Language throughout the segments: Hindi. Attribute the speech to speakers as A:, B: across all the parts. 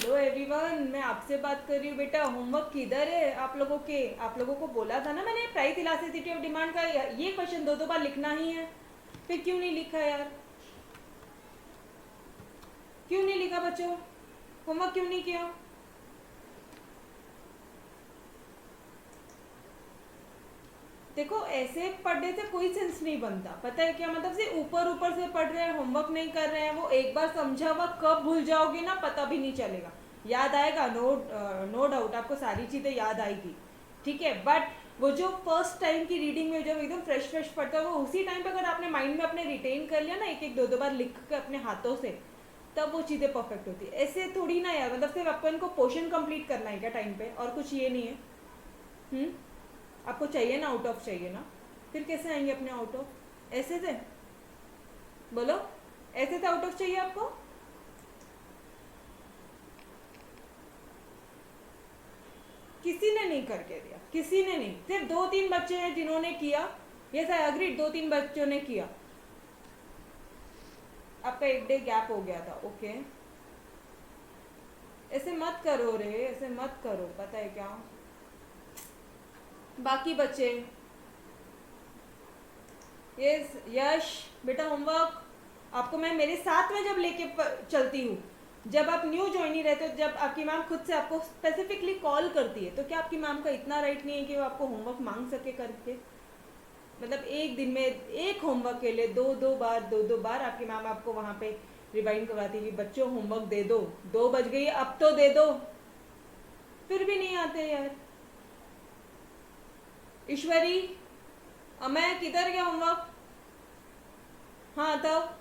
A: हेलो एवरीवन, मैं आपसे बात कर रही हूँ। बेटा होमवर्क किधर है आप लोगों के? आप लोगों को बोला था ना मैंने, प्राइस इलास्टिसिटी ऑफ डिमांड का ये क्वेश्चन दो दो बार लिखना ही है। फिर क्यों नहीं लिखा यार? क्यों नहीं लिखा बच्चों? होमवर्क क्यों नहीं किया? देखो ऐसे पढ़ने से कोई सेंस नहीं बनता, पता है क्या मतलब? से ऊपर ऊपर से पढ़ रहे हैं, होमवर्क नहीं कर रहे हैं। वो एक बार समझा हुआ कब भूल जाओगे ना, पता भी नहीं चलेगा। याद आएगा, नो डाउट आपको सारी चीज़ें याद आएगी, ठीक है। बट वो जो फर्स्ट टाइम की रीडिंग में जब एकदम फ्रेश फ्रेश पढ़ता है, वो उसी टाइम पे अगर आपने माइंड में अपने रिटेन कर लिया ना, एक एक दो दो बार लिख के अपने हाथों से, तब वो चीज़ें परफेक्ट होती है। ऐसे थोड़ी ना यार, मतलब सिर्फ अपन को पोर्शन कंप्लीट करना है क्या टाइम पे, और कुछ ये नहीं है। आपको चाहिए ना आउट ऑफ, चाहिए ना? फिर कैसे आएंगे अपने आउट ऑफ? ऐसे से बोलो, ऐसे से आउट ऑफ चाहिए आपको? किसी ने नहीं करके दिया, किसी ने नहीं। सिर्फ दो तीन बच्चे हैं जिन्होंने किया। यस आई अग्री, दो तीन बच्चों ने किया। आपका एक डे गैप हो गया था, ओके। ऐसे मत करो रे, ऐसे मत करो, पता है क्या? बाकी बच्चे, यस यश बेटा होमवर्क आपको मैं मेरे साथ में जब लेके चलती हूँ, जब आप न्यू ज्वाइनी रहते हो, जब आपकी मैम खुद से आपको स्पेसिफिकली कॉल करती है, तो क्या आपकी मैम का इतना राइट नहीं है कि वो आपको होमवर्क मांग सके करके? मतलब एक दिन में एक होमवर्क के लिए दो दो बार आपकी मैम आपको वहाँ पे रिवाइंड करवाती है कि बच्चों होमवर्क दे दो, 2 बज गई अब तो दे दो। फिर भी नहीं आते यार। ईश्वरी, अमय किधर गया होमवर्क? हाँ तब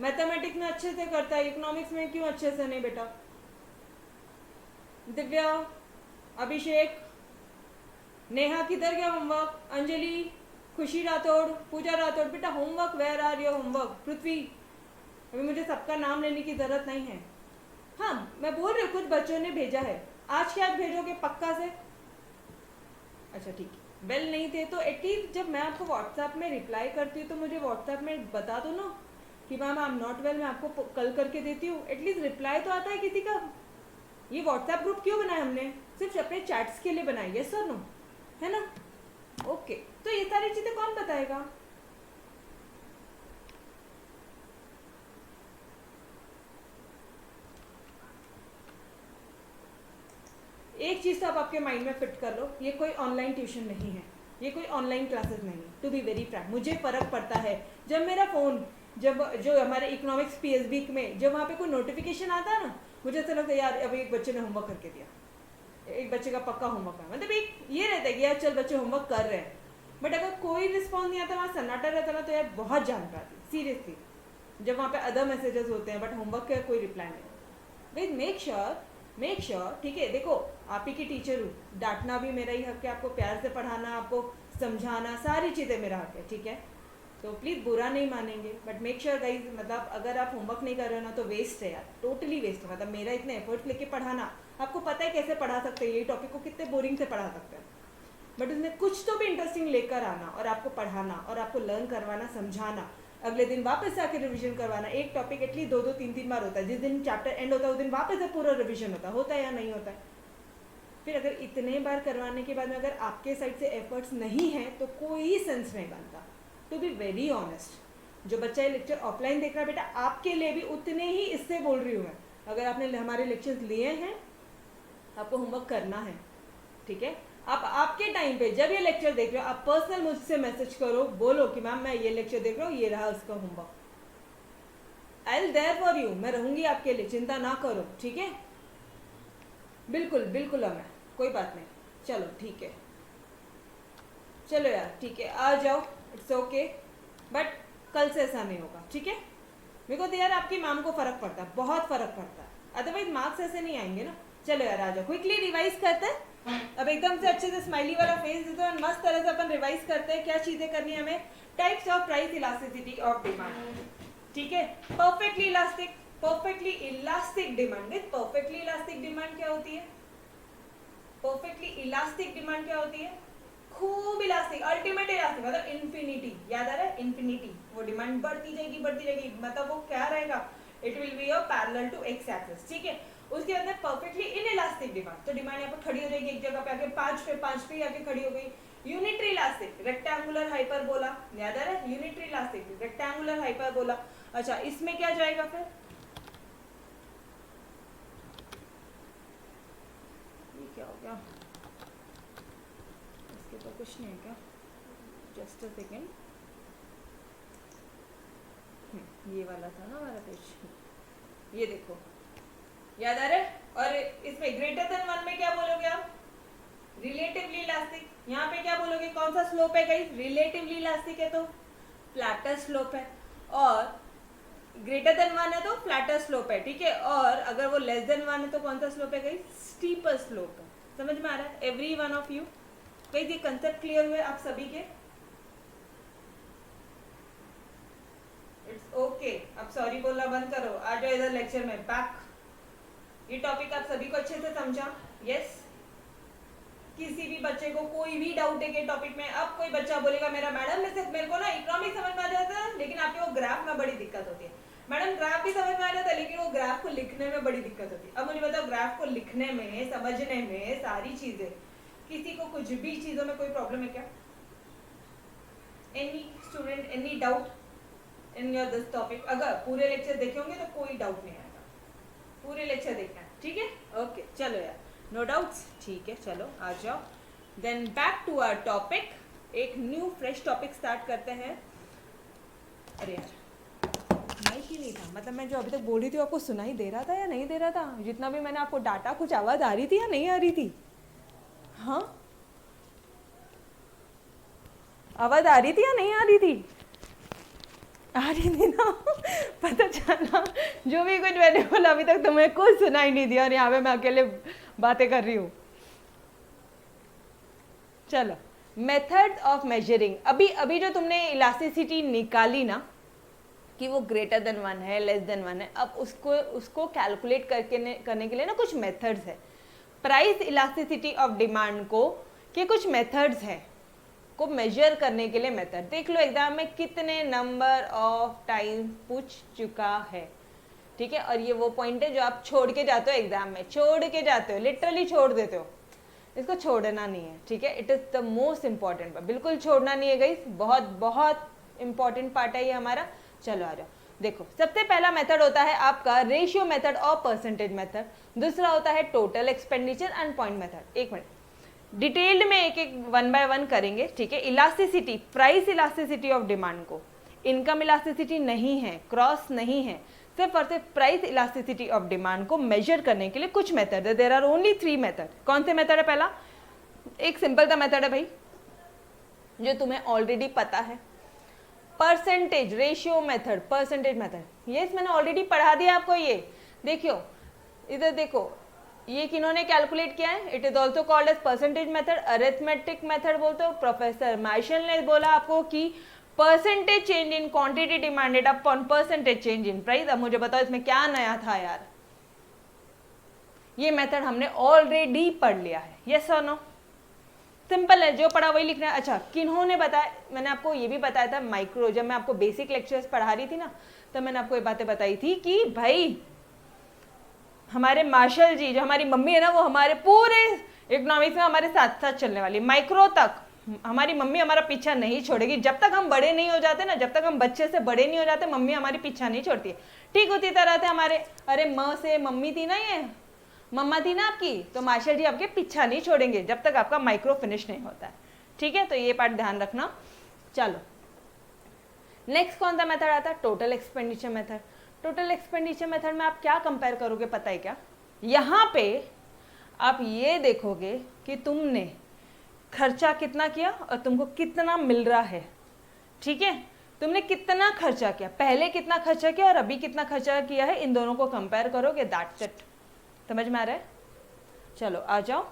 A: मैथमेटिक्स में अच्छे से करता है, इकोनॉमिक्स में क्यों अच्छे से नहीं बेटा? दिव्या, अभिषेक, नेहा किधर गया होमवर्क? अंजलि, खुशी राठौड़, पूजा राठौड़, बेटा homework, where are your homework? Prithvi, अभी मुझे सबका नाम लेने की जरूरत नहीं है। हाँ मैं बोल रही हूँ कुछ बच्चों ने भेजा है। आज क्या आज भेजोगे पक्का से? अच्छा ठीक है, वेल नहीं थे तो एटलीस्ट जब मैं आपको व्हाट्सएप में रिप्लाई करती हूँ तो मुझे व्हाट्सएप में बता दो ना कि ma'am I am not well, मैं आपको कल करके देती हूँ। एटलीस्ट रिप्लाई तो आता है किसी का। ये व्हाट्सएप ग्रुप क्यों बनाया हमने? सिर्फ अपने चैट्स के लिए बनाई, यस और नो, है ना? ओके, तो ये सारी चीजें कौन बताएगा? एक चीज तो आप आपके माइंड में फिट कर लो, ये कोई ऑनलाइन ट्यूशन नहीं है, ये कोई ऑनलाइन क्लासेस नहीं है। टू बी वेरी फ्रैंक, मुझे फर्क पड़ता है जब मेरा फोन, जब जो हमारे इकोनॉमिक्स पीएसबी में जब वहाँ पे कोई नोटिफिकेशन आता है ना, मुझे ऐसा लगता है यार अभी एक बच्चे ने होमवर्क करके दिया, एक बच्चे का पक्का होमवर्क है। मतलब एक ये रहता है कि यार चल बच्चे होमवर्क कर रहे हैं। बट अगर कोई रिस्पॉन्स नहीं आता, वहाँ सन्नाटा रहता ना, तो यार बहुत जान पाती सीरियसली। जब वहाँ पे अदर मैसेजेस होते हैं बट होमवर्क का कोई रिप्लाई नहीं। भाई मेक श्योर, ठीक है। देखो आप ही की टीचर हूँ, डांटना भी मेरा ही हक है, आपको प्यार से पढ़ाना, आपको समझाना, सारी चीज़ें मेरा हक है, ठीक है। तो प्लीज़ बुरा नहीं मानेंगे, बट मेक श्योर गाइज, मतलब अगर आप होमवर्क नहीं कर रहे हो ना तो वेस्ट है यार, टोटली वेस्ट है। मतलब मेरा इतने एफर्ट्स लेके पढ़ाना, आपको पता है कैसे पढ़ा सकते हैं, ये टॉपिक को कितने बोरिंग से पढ़ा सकते हैं, बट उसमें कुछ तो भी इंटरेस्टिंग लेकर आना और आपको पढ़ाना और आपको लर्न करवाना, समझाना, अगले दिन वापस से आके रिवीजन करवाना। एक टॉपिक एटलीस्ट 2-2 3-3 बार होता है, जिस दिन चैप्टर एंड होता है उस दिन वापस से पूरा रिवीजन होता है या नहीं होता है? फिर अगर इतने बार करवाने के बाद में अगर आपके साइड से एफर्ट्स नहीं है तो कोई सेंस नहीं बनता। टू बी वेरी ऑनेस्ट, जो बच्चा ये लेक्चर ऑफलाइन देख रहा है बेटा, आपके लिए भी उतने ही इससे बोल रही हूँ मैं। अगर आपने हमारे लेक्चर्स लिए हैं, आपको होमवर्क करना है, ठीक है। आप आपके टाइम पे जब ये लेक्चर देख रहे हो, आप पर्सनल मुझसे मैसेज करो, बोलो कि मैम मैं ये लेक्चर देख रहा हूँ, ये रहा उसका homework. I will there for you, मैं रहूंगी आपके लिए, चिंता ना करो, ठीक है। बिल्कुल बिल्कुल मैं, कोई बात नहीं, चलो ठीक है, चलो यार ठीक है, आ जाओ, इट्स ओके। बट कल से ऐसा नहीं होगा, ठीक है। मेरे को तो यार आपकी मैम को फर्क पड़ता है, बहुत फर्क पड़ता है, अदरवाइज मार्क्स ऐसे नहीं आएंगे ना। चलो यार आ जाओ, क्विकली रिवाइज करते हैं। अब एकदम से अच्छे से स्माइली वाला फेस देते हैं, मस्त तरह से अपन रिवाइज करते हैं क्या चीजें करनी है हमें। Types of price elasticity of demand, ठीक है। Perfectly elastic demand, perfectly elastic demand क्या होती है? परफेक्टली इलास्टिक डिमांड क्या होती है? खूब इलास्टिक, अल्टीमेट इलास्टिक, मतलब इन्फिनिटी, याद आ रहा है? इन्फिनिटी, वो डिमांड बढ़ती जाएगी, मतलब वो क्या रहेगा? It will be parallel to X axis, ठीक है। उसके बाद में परफेक्टली इन इलास्टिक डिमांड, तो डिमांड यहाँ पे खड़ी हो जाएगी एक जगह पे आके, 5 पे आके खड़ी हो गई। यूनिटरी इलास्टिक, रेक्टेंगुलर हाइपरबोला, याद आ रहा है, यूनिटरी इलास्टिक, रेक्टेंगुलर हाइपरबोला। अच्छा, इसमें क्या जाएगा फिर, ये क्या हो गया, इसके तो कुछ नहीं है क्या, जस्ट अ सेकेंड, ये वाला था ना हमारा पेज, ये देखो, याद आ रहा है। और इसमें ग्रेटर देन 1 में क्या बोलोगे आप, रिलेटिवली इलास्टिक। यहाँ पे क्या बोलोगे, कौन सा स्लोप है गाइस, रिलेटिवली इलास्टिक है तो फ्लैटर स्लोप है, और ग्रेटर देन 1 है तो फ्लैटर स्लोप है, ठीक है। और अगर वो लेस देन 1 है तो कौन सा स्लोप है गाइस, स्टीपर स्लोप है। समझ में आ रहा है every one of you, guys ये कंसेप्ट क्लियर हुए आप सभी के, इट्स ओके। अब सॉरी बोलना बंद करो, आ जाओ इधर लेक्चर में बैक। ये टॉपिक आप सभी को अच्छे से समझा, यस। किसी भी बच्चे को कोई भी डाउट है कि टॉपिक में, अब कोई बच्चा बोलेगा मेरा मैडम मेरे को ना इकोनॉमिक्स समझ में आ जाता है लेकिन आपके वो ग्राफ में बड़ी दिक्कत होती है। मैडम ग्राफ भी समझ में आ जाता है लेकिन वो ग्राफ को लिखने में बड़ी दिक्कत होती है। अब मुझे बताओ, ग्राफ को लिखने में, समझने में, सारी चीजें, किसी को कुछ भी चीजों में कोई प्रॉब्लम है क्या, any student, any doubt in your this topic? अगर पूरे लेक्चर देखे होंगे तो कोई डाउट नहीं आएगा, पूरे लेक्चर देखना है, ठीक है, ओके। चलो यार, नो डाउट्स, ठीक है, चलो आ जाओ। Then back to our topic, एक न्यू फ्रेश टॉपिक स्टार्ट करते हैं। अरे यार माइक ही नहीं था, मतलब मैं जो अभी तक बोल रही थी आपको सुनाई दे रहा था या नहीं दे रहा था, जितना भी मैंने आपको डाटा, कुछ आवाज आ रही थी या नहीं आ रही थी? हाँ, आवाज आ रही थी या नहीं आ रही थी? आ रही थी ना पता चला, जो भी कुछ मैंने बोला अभी तक तुम्हें कुछ सुनाई नहीं दिया और यहाँ पे मैं अकेले बातें कर रही हूँ। चलो, मेथड ऑफ मेजरिंग, अभी अभी जो तुमने इलास्टिसिटी निकाली ना कि वो ग्रेटर देन 1 है, लेस देन 1 है, अब उसको कैलकुलेट करने के लिए ना कुछ मेथड्स है। प्राइस इलास्टिसिटी ऑफ डिमांड को के कुछ मेथड्स हैं को मेजर करने के लिए मेथड देख लो, एग्जाम में कितने नंबर ऑफ टाइम पूछ चुका है, ठीक है। और ये वो पॉइंट है जो आप छोड़ के जाते हो एग्जाम में, छोड़ के जाते हो, लिटरली छोड़ देते हो, इसको छोड़ना नहीं है, ठीक है। It is the most important part, बिल्कुल छोड़ना नहीं है गाइस, बहुत बहुत इंपॉर्टेंट पार्ट है ये हमारा। चलो आ जाओ, देखो सबसे पहला मेथड होता है आपका रेशियो मेथड और परसेंटेज मेथड, दूसरा होता है total expenditure and point method. एक मिनट, डिटेल्ड में एक एक 1 बाय 1 करेंगे, ठीक है। Elasticity, price elasticity of demand को, इनकम इलास्टिसिटी नहीं है, क्रॉस नहीं है, सिर्फ और सिर्फ प्राइस इलास्टिसिटी ऑफ डिमांड को मेजर करने के लिए कुछ मेथड है। There are only 3 method. कौन से मेथड है? पहला एक सिंपल सा मेथड है भाई, जो तुम्हें ऑलरेडी पता है, percentage ratio method, percentage method. ये मैंने ऑलरेडी पढ़ा दिया आपको, ये देखियो, इधर देखो, ये किन्होंने कैलकुलेट किया है? It is also called as percentage method, arithmetic method बोलते हो। प्रोफेसर मार्शल ने बोला आपको कि percentage change in quantity demanded upon percentage change in price. अब मुझे बताओ इसमें क्या नया था यार, ये मेथड हमने ऑलरेडी पढ़ लिया है, यस और नो? सिंपल है, जो पढ़ा वही लिखना है। अच्छा, किन्होंने बताया? मैंने आपको ये भी बताया था माइक्रो, जब मैं आपको बेसिक लेक्चर्स पढ़ा रही थी ना, तो मैंने आपको ये बातें बताई थी कि भाई हमारे मार्शल जी, जो हमारी मम्मी है ना, वो हमारे पूरे इकोनॉमिक्स में हमारे साथ साथ चलने वाली, माइक्रो तक हमारी मम्मी हमारा पीछा नहीं छोड़ेगी। जब तक हम बड़े नहीं हो जाते ना, जब तक हम बच्चे से बड़े नहीं हो जाते, मम्मी हमारी पीछा नहीं छोड़ती है। ठीक उसी तरह से हमारे, अरे माँ से मम्मी थी ना, ये मम्मा थी ना आपकी, तो मार्शल जी आपके पीछा नहीं छोड़ेंगे जब तक आपका माइक्रो फिनिश नहीं होता है, ठीक है। तो ये पार्ट ध्यान रखना। चलो नेक्स्ट कौन सा मेथड आता है? Total expenditure method. Total expenditure method में आप क्या कंपेयर करोगे पता है क्या? यहाँ पे आप ये देखोगे कि तुमने खर्चा कितना किया और तुमको कितना मिल रहा है, ठीक है। तुमने कितना खर्चा किया, पहले कितना खर्चा किया और अभी कितना खर्चा किया है, इन दोनों को कंपेयर करोगे, दैट्स इट। समझ में आ रहा है? चलो आ जाओ।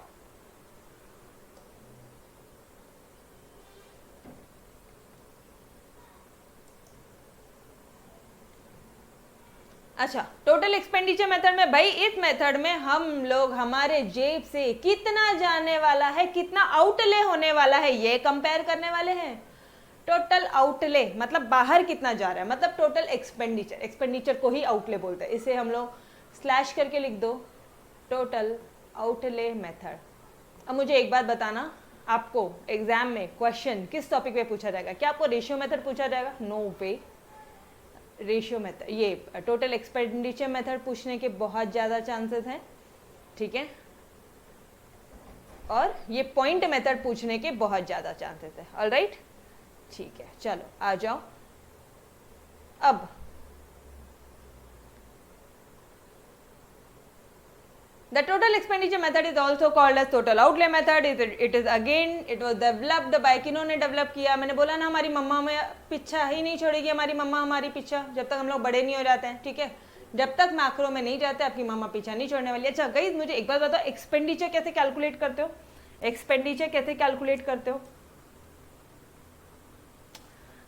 A: अच्छा, टोटल एक्सपेंडिचर मेथड में भाई, इस मेथड में हम लोग हमारे जेब से कितना जाने वाला है, कितना आउटले होने वाला है, ये कंपेयर करने वाले हैं। टोटल आउटले मतलब बाहर कितना जा रहा है, मतलब टोटल एक्सपेंडिचर, एक्सपेंडिचर को ही आउटले बोलते हैं। इसे हम लोग स्लैश करके लिख दो, टोटल आउटले मेथड। अब मुझे एक बात बताना, आपको एग्जाम में क्वेश्चन किस टॉपिक पे पूछा जाएगा? क्या आपको रेशियो मेथड पूछा जाएगा? नो वे। रेशियो मेथड, ये टोटल एक्सपेंडिचर मेथड पूछने के बहुत ज़्यादा चांसेस हैं, ठीक है, और ये पॉइंट मेथड पूछने के बहुत ज़्यादा चांसेस है। ऑलराइट, ठीक है, चलो आ जाओ। अब the total expenditure method is also called as total outlay method. It was developed by, किन्होंने डेवलप किया? मैंने बोला ना, हमारी मम्मा में पीछा ही नहीं छोड़ेगी हमारी मम्मा, हमारी पीछा, जब तक हम लोग बड़े नहीं हो जाते हैं, ठीक है, जब तक मैक्रो में नहीं जाते आपकी मम्मा पीछा नहीं छोड़ने वाली। अच्छा गाइस, मुझे एक बात बताओ, एक्सपेंडिचर कैसे कैलकुलेट करते हो? एक्सपेंडिचर कैसे कैलकुलेट करते हो?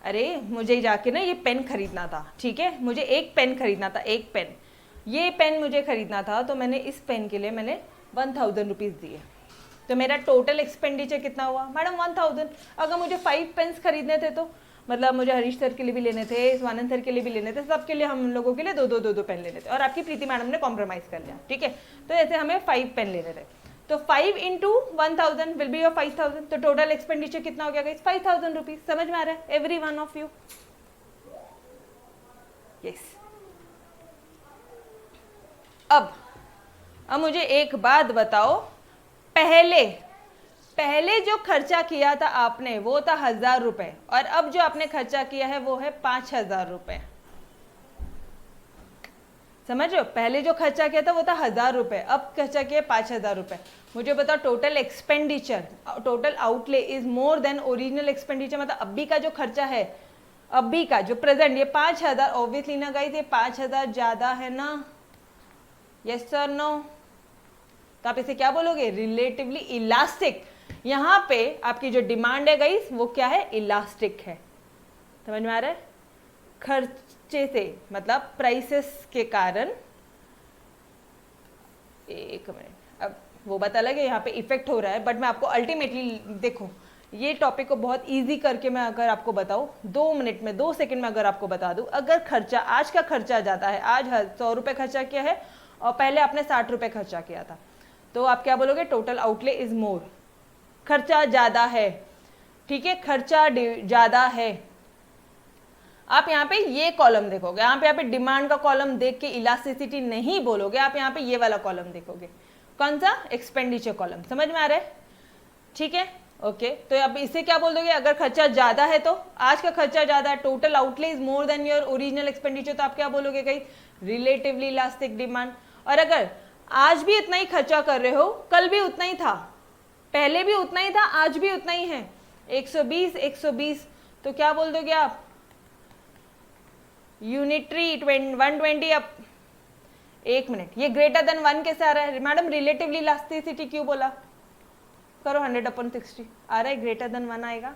A: अरे मुझे जाके ना ये पेन खरीदना था, ठीक है, मुझे एक पेन खरीदना था, एक पेन, ये पेन मुझे खरीदना था, तो मैंने इस पेन के लिए मैंने 1000 रुपीज़ दिए, तो मेरा टोटल एक्सपेंडिचर कितना हुआ? मैडम 1000। अगर मुझे 5 पेन्स खरीदने थे, तो मतलब मुझे हरीश सर के लिए भी लेने थे, स्वानंद सर के लिए भी लेने थे, सबके लिए हम लोगों के लिए दो पेन लेने थे, और आपकी प्रीति मैडम ने कॉम्प्रोमाइज़ कर लिया, ठीक है, तो ऐसे हमें 5 पेन लेने थे, तो 5 इंटू 1000 विल बी योर 5000, तो टोटल एक्सपेंडिचर कितना हो गया गाइस? 5000 रुपीज़। समझ में आ रहा है every one of you? Yes. अब मुझे एक बात बताओ, पहले जो खर्चा किया था आपने वो था 1000 रुपए, और अब जो आपने खर्चा किया है वो है 5000 रुपए। समझ रहे हो? पहले जो खर्चा किया था वो था 1000 रुपए, अब खर्चा किया 5000 रुपए। मुझे बताओ, total expenditure, total outlay is more than original expenditure, मतलब अभी का जो खर्चा है, अभी का जो प्रेजेंट, ये 5000, ऑब्वियसली ना गाइस, ये 5000 ज्यादा है ना? Yes sir no? तो आप इसे क्या बोलोगे? Relatively elastic. यहां पे आपकी जो डिमांड है गाइस वो क्या है? इलास्टिक है। समझ में आ रहा है? खर्चे से मतलब प्राइसेस के कारण, एक मिनट, अब वो बता लगे यहाँ पे इफेक्ट हो रहा है, बट मैं आपको अल्टीमेटली, देखो ये टॉपिक को बहुत इजी करके मैं अगर आपको बताऊं 2 मिनट में, 2 सेकंड में अगर आपको बता दूं, अगर खर्चा, आज का खर्चा जाता है, आज 100 रुपए खर्चा किया है और पहले आपने 60 रुपए खर्चा किया था, तो आप क्या बोलोगे? टोटल आउटले इज मोर, खर्चा ज्यादा है, ठीक है, खर्चा ज्यादा है। आप यहाँ पे ये कॉलम देखोगे, यहाँ पे डिमांड का कॉलम देख के इलास्टिसिटी नहीं बोलोगे, आप यहाँ पे ये वाला कॉलम देखोगे, कौन सा? Expenditure column. समझ में आ रहा है? ठीक है, ओके। तो अब इसे क्या बोल दोगे? अगर खर्चा ज्यादा है, तो आज का खर्चा ज्यादा है, total outlay is more than your original expenditure, तो आप क्या बोलोगे? कहीं रिलेटिवली इलास्टिक डिमांड। और अगर आज भी इतना ही खर्चा कर रहे हो, कल भी उतना ही था, पहले भी उतना ही था, आज भी उतना ही है, 120, तो क्या बोल दोगे आप? Unitary 120 up. एक मिनट, ये ग्रेटर देन 1 कैसे आ रहा है? मैडम रिलेटिवली इलास्टिसिटी क्यों बोला? करो 100/60 आ रहा है, ग्रेटर देन 1 आएगा।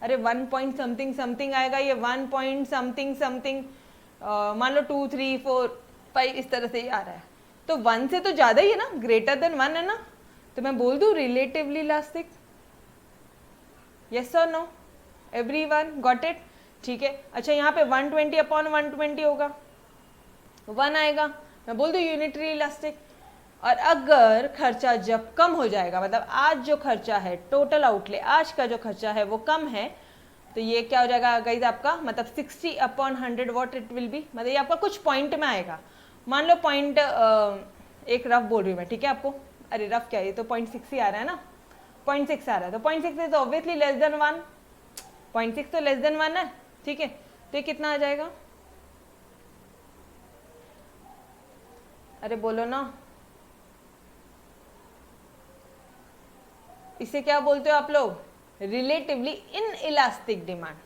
A: अरे 1 पॉइंट समथिंग समथिंग आएगा, ये 1 पॉइंट समथिंग समथिंग, मान लो 2, 3, 4, 5 इस तरह से ही आ रहा है, तो 1 से तो ज्यादा ही है ना, ग्रेटर देन 1 है ना, तो मैं बोल दूं रिलेटिवली इलास्टिक। यस और नो? Everyone got it? ठीक है। अच्छा, यहाँ पे 120/120 होगा, 1 आएगा, मैं बोल दूं यूनिटरी इलास्टिक। और अगर खर्चा जब कम हो जाएगा, मतलब आज जो खर्चा है, टोटल आउटले आज का जो खर्चा है वो कम है, तो ये क्या हो जाएगा गाइस आपका? मतलब 60/100 व्हाट इट विल बी, मतलब ये आपका कुछ पॉइंट में आएगा। मान लो पॉइंट, एक रफ बोल रही हूँ मैं, ठीक है आपको? अरे रफ क्या, ये तो 0.6 ही आ रहा है ना, 0.6 आ रहा है, तो 0.6 इज ऑब्वियसली लेस देन 1, 0.6 तो लेस देन 1 है, ठीक है, तो ये कितना आ जाएगा? अरे बोलो ना, इसे क्या बोलते हो आप लोग? Relatively in elastic demand,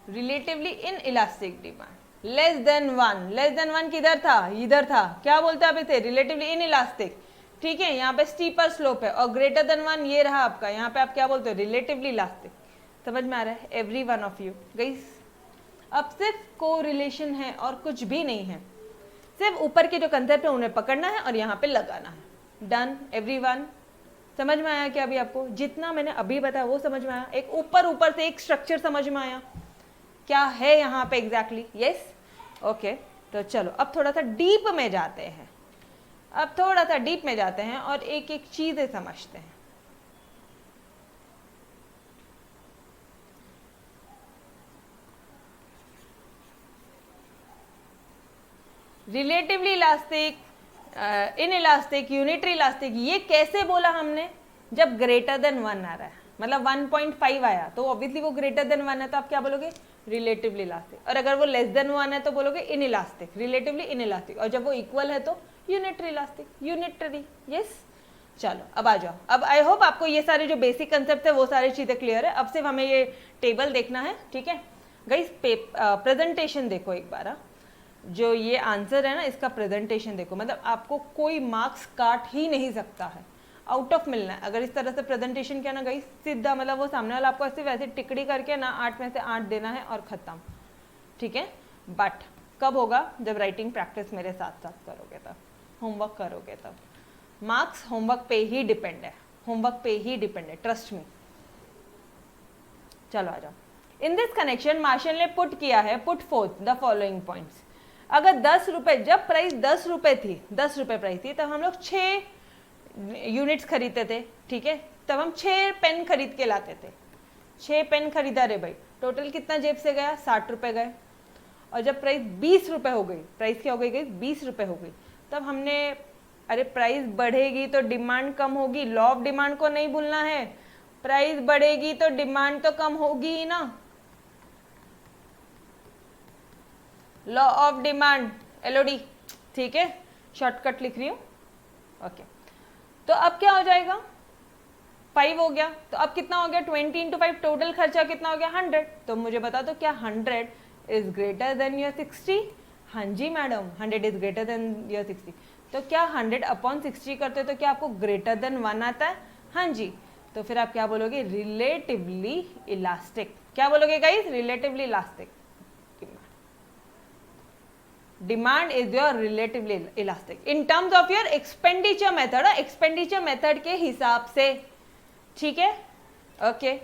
A: relatively in elastic demand. Less than 1, less than 1 किधर था? इधर था, क्या बोलते हैं आप इसे? रिलेटिवली इन इलास्टिक, ठीक है, यहाँ पे स्टीपर स्लोप है, और ग्रेटर देन 1 ये रहा आपका, यहाँ पे आप क्या बोलते हो? Relatively elastic. समझ में आ रहा है every one of you guys? अब सिर्फ को रिलेशन है और कुछ भी नहीं है, सिर्फ ऊपर के जो कंसेप्ट है उन्हें पकड़ना है और यहाँ पे लगाना है। Done everyone? समझ में आया क्या अभी आपको? जितना मैंने अभी बताया वो समझ में आया? एक ऊपर से एक स्ट्रक्चर समझ में आया क्या है यहाँ पे एग्जैक्टली? Yes, okay. तो चलो अब थोड़ा सा डीप में जाते हैं। अब थोड़ा सा डीप में जाते हैं और एक एक चीजें समझते हैं। Relatively elastic, in elastic, unitary elastic, ये कैसे बोला हमने? जब ग्रेटर देन 1 आ रहा है, मतलब 1.5 आया तो ऑब्वियसली वो ग्रेटर देन 1 है, तो आप क्या बोलोगे? Relatively elastic. और अगर वो लेस देन 1 है तो बोलोगे in elastic, relatively in elastic. और जब वो इक्वल है तो यूनिटरी इलास्टिक, यूनिटरी। यस, चलो अब आ जाओ। अब आई होप आपको ये सारे जो बेसिक कंसेप्ट है वो सारी चीजें क्लियर है। अब सिर्फ हमें ये टेबल देखना है, ठीक है गाइस? प्रेजेंटेशन देखो एक बार, जो ये आंसर है ना इसका प्रेजेंटेशन देखो, मतलब आपको कोई मार्क्स काट ही नहीं सकता है, आउट ऑफ मिलना है अगर इस तरह से प्रेजेंटेशन किया ना गाइस, सीधा मतलब वो सामने वाला आपको ऐसे वैसे टिकड़ी करके ना 8 में से 8 देना है और खत्म, ठीक है? बट कब होगा? जब राइटिंग प्रैक्टिस मेरे साथ साथ करोगे तब, होमवर्क करोगे तब। मार्क्स होमवर्क पे ही डिपेंड है, होमवर्क पे ही डिपेंड है, ट्रस्ट मी। चलो आ जाओ। इन दिस कनेक्शन मार्शल ने पुट किया है, put fourth the following points. अगर 10 रुपए, जब प्राइस 10 रुपए थी, 10 रुपए प्राइस थी, तब हम लोग 6 यूनिट्स खरीदते थे, ठीक है? तब हम 6 पेन खरीद के लाते थे। 6 पेन खरीदा रे भाई, टोटल कितना जेब से गया? 60 रुपए गए। और जब प्राइस 20 रुपए हो गई, प्राइस क्या हो गई? 20 रुपए हो गई, तब हमने, अरे प्राइस बढ़ेगी तो डिमांड कम होगी, लॉ ऑफ डिमांड को नहीं भूलना है। प्राइस बढ़ेगी तो डिमांड तो कम होगी ही ना, लॉ ऑफ डिमांड, एलओडी, ठीक है? शॉर्टकट लिख रही हूं, ओके। तो अब क्या हो जाएगा? 5 हो गया, तो अब कितना हो गया? 20 इंटू 5, टोटल खर्चा कितना हो गया? 100। तो मुझे बता दो क्या 100 इज ग्रेटर देन योर 60? हाँ जी madam, 100 is greater than your 60। तो क्या 100 अपॉन 60 करते हो तो क्या आपको ग्रेटर देन 1 आता है? हाँ जी। तो फिर आप क्या बोलोगे? Relatively elastic. क्या बोलोगे guys? Relatively elastic. Demand is your relatively elastic in terms of your expenditure method, expenditure method के हिसाब से, ठीक है? ओके,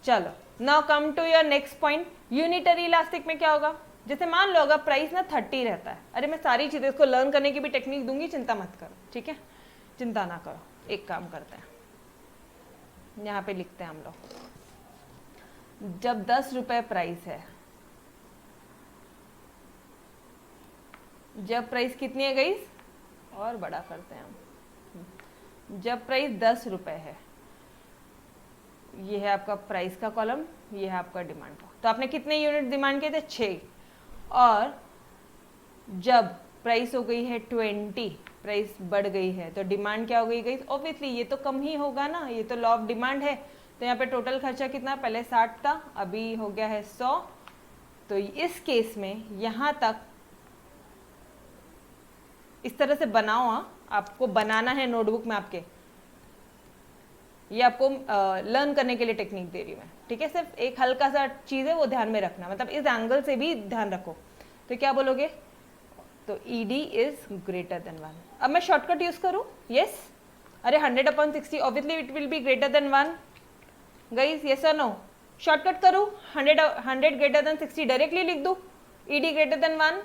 A: चलो now come to your next point. Unitary elastic में क्या होगा? जैसे मान लो अगर प्राइस ना 30 रहता है, अरे मैं सारी चीजें इसको लर्न करने की भी टेक्निक दूंगी, चिंता मत करो, ठीक है? चिंता ना करो। एक काम करते हैं, यहाँ पे लिखते हैं हम लोग, जब 10 रुपए प्राइस है, जब प्राइस कितनी है गाइस? और बड़ा करते हैं हम। जब प्राइस 10 रुपए है, ये है आपका प्राइस का कॉलम, ये है आपका डिमांड का। तो आपने कितने यूनिट डिमांड किए थे? 6। और जब प्राइस हो गई है 20, प्राइस बढ़ गई है, तो डिमांड क्या हो गई गाइस? ऑब्वियसली ये तो कम ही होगा ना, ये तो लॉ ऑफ डिमांड है। तो यहाँ पे टोटल खर्चा कितना? पहले 60 था, अभी हो गया है 100। तो इस केस में यहाँ तक इस तरह से बनाओ, आपको बनाना है नोटबुक में आपके, ये आपको लर्न करने के लिए टेक्निक दे रही हूँ मैं, ठीक है? सिर्फ एक हल्का सा चीज है वो ध्यान में रखना, मतलब इस एंगल से भी ध्यान रखो। तो क्या बोलोगे? तो ED इज ग्रेटर देन 1। अब मैं शॉर्टकट यूज करूँ? यस। अरे 100 upon 60 obviously it will be greater than 1 guys, yes और नो? शॉर्टकट करूँ? 100 ग्रेटर देन 60 डायरेक्टली लिख दूँ, ED ग्रेटर देन 1।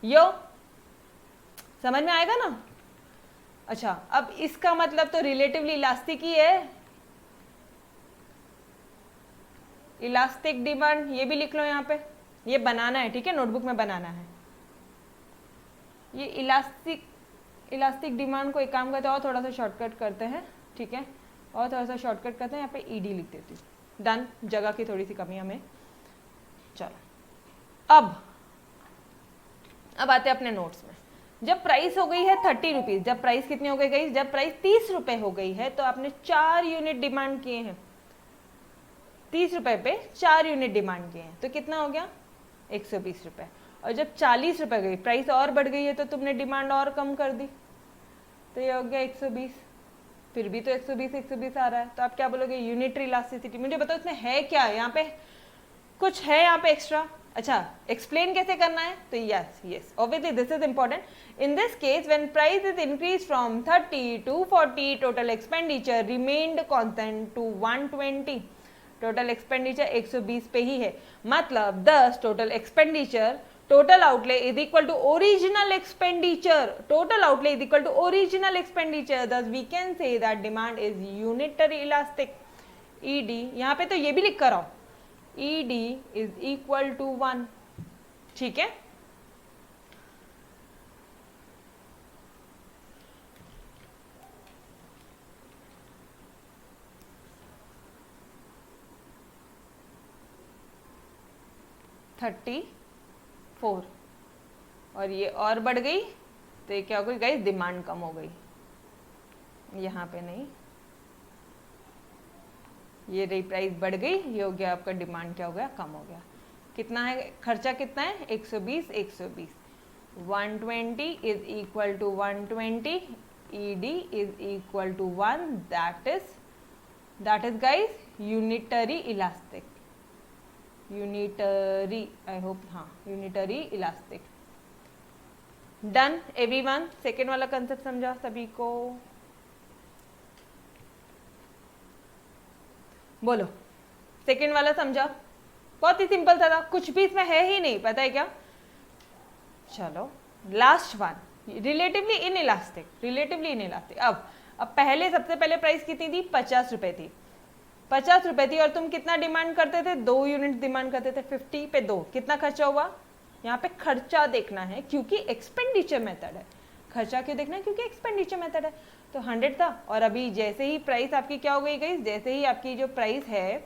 A: यो समझ में आएगा ना? अच्छा, अब इसका मतलब तो रिलेटिवली इलास्टिक ही है, इलास्टिक डिमांड, ये भी लिख लो यहाँ पे, ये बनाना है, ठीक है? नोटबुक में बनाना है ये इलास्टिक डिमांड को। एक काम करते हैं और थोड़ा सा शॉर्टकट करते हैं, ठीक है? और थोड़ा सा शॉर्टकट करते हैं, यहाँ पे ED लिख देती हूँ। डन, जगह की थोड़ी सी कमी हमें। चलो अब आते हैं अपने नोट्स में। जब प्राइस हो गई है 30 रुपीज, जब प्राइस कितनी हो गई गई? जब प्राइस 30 रुपए हो गई है, तो आपने 4 यूनिट डिमांड किए हैं, 30 रुपए पे 4 यूनिट डिमांड किए हैं, तो कितना हो गया? 120 रुपए। और जब 40 रुपए गई, प्राइस और बढ़ गई है, तो तुमने डिमांड और कम कर दी, तो ये हो गया 120। फिर भी तो 120 आ रहा है, तो आप क्या बोलोगे? Unitary elasticity. मुझे बताओ इसमें है क्या? यहाँ पे कुछ है यहाँ पे एक्स्ट्रा? अच्छा, एक्सप्लेन कैसे करना है? तो yes obviously this is important. In this case when price is increase from 30 to 40, total expenditure remained constant to 120। Total expenditure 120 पे ही है, मतलब 10 total expenditure total outlay is equal to original expenditure. Total outlay is equal to original expenditure. Thus we can say that demand is unitary elastic. ED यहाँ पे तो ये भी लिख कर आओ, ED is equal to 1. ठीक है, थर्टी 4 और ये और बढ़ गई तो ये क्या हो गई गाइस, डिमांड कम हो गई. यहाँ पे नहीं, ये रही प्राइस बढ़ गई, ये हो गया आपका डिमांड क्या हो गया, कम हो गया. कितना है खर्चा, कितना है 120 120. 120 is equal to 120, ED is equal to 1. That is guys unitary elastic. Unitary, I hope, हाँ unitary elastic. Done everyone. Second वाला कंसेप्ट समझा सभी को? बोलो, सेकेंड वाला समझा? बहुत ही सिंपल था, कुछ भी इसमें है ही नहीं, पता है क्या? चलो last one, relatively in elastic. Relatively in elastic. अब पहले सबसे पहले प्राइस कितनी थी, 50 रुपए थी. 50 रुपए थी और तुम कितना डिमांड करते थे, 2 यूनिट डिमांड करते थे. 50 पे 2, कितना खर्चा हुआ? यहाँ पे खर्चा देखना है क्योंकि एक्सपेंडिचर मेथड है. खर्चा क्यों देखना है? क्योंकि एक्सपेंडिचर मेथड है. तो 100 था और अभी जैसे ही प्राइस आपकी क्या हो गई गाइस, जैसे ही आपकी जो प्राइस है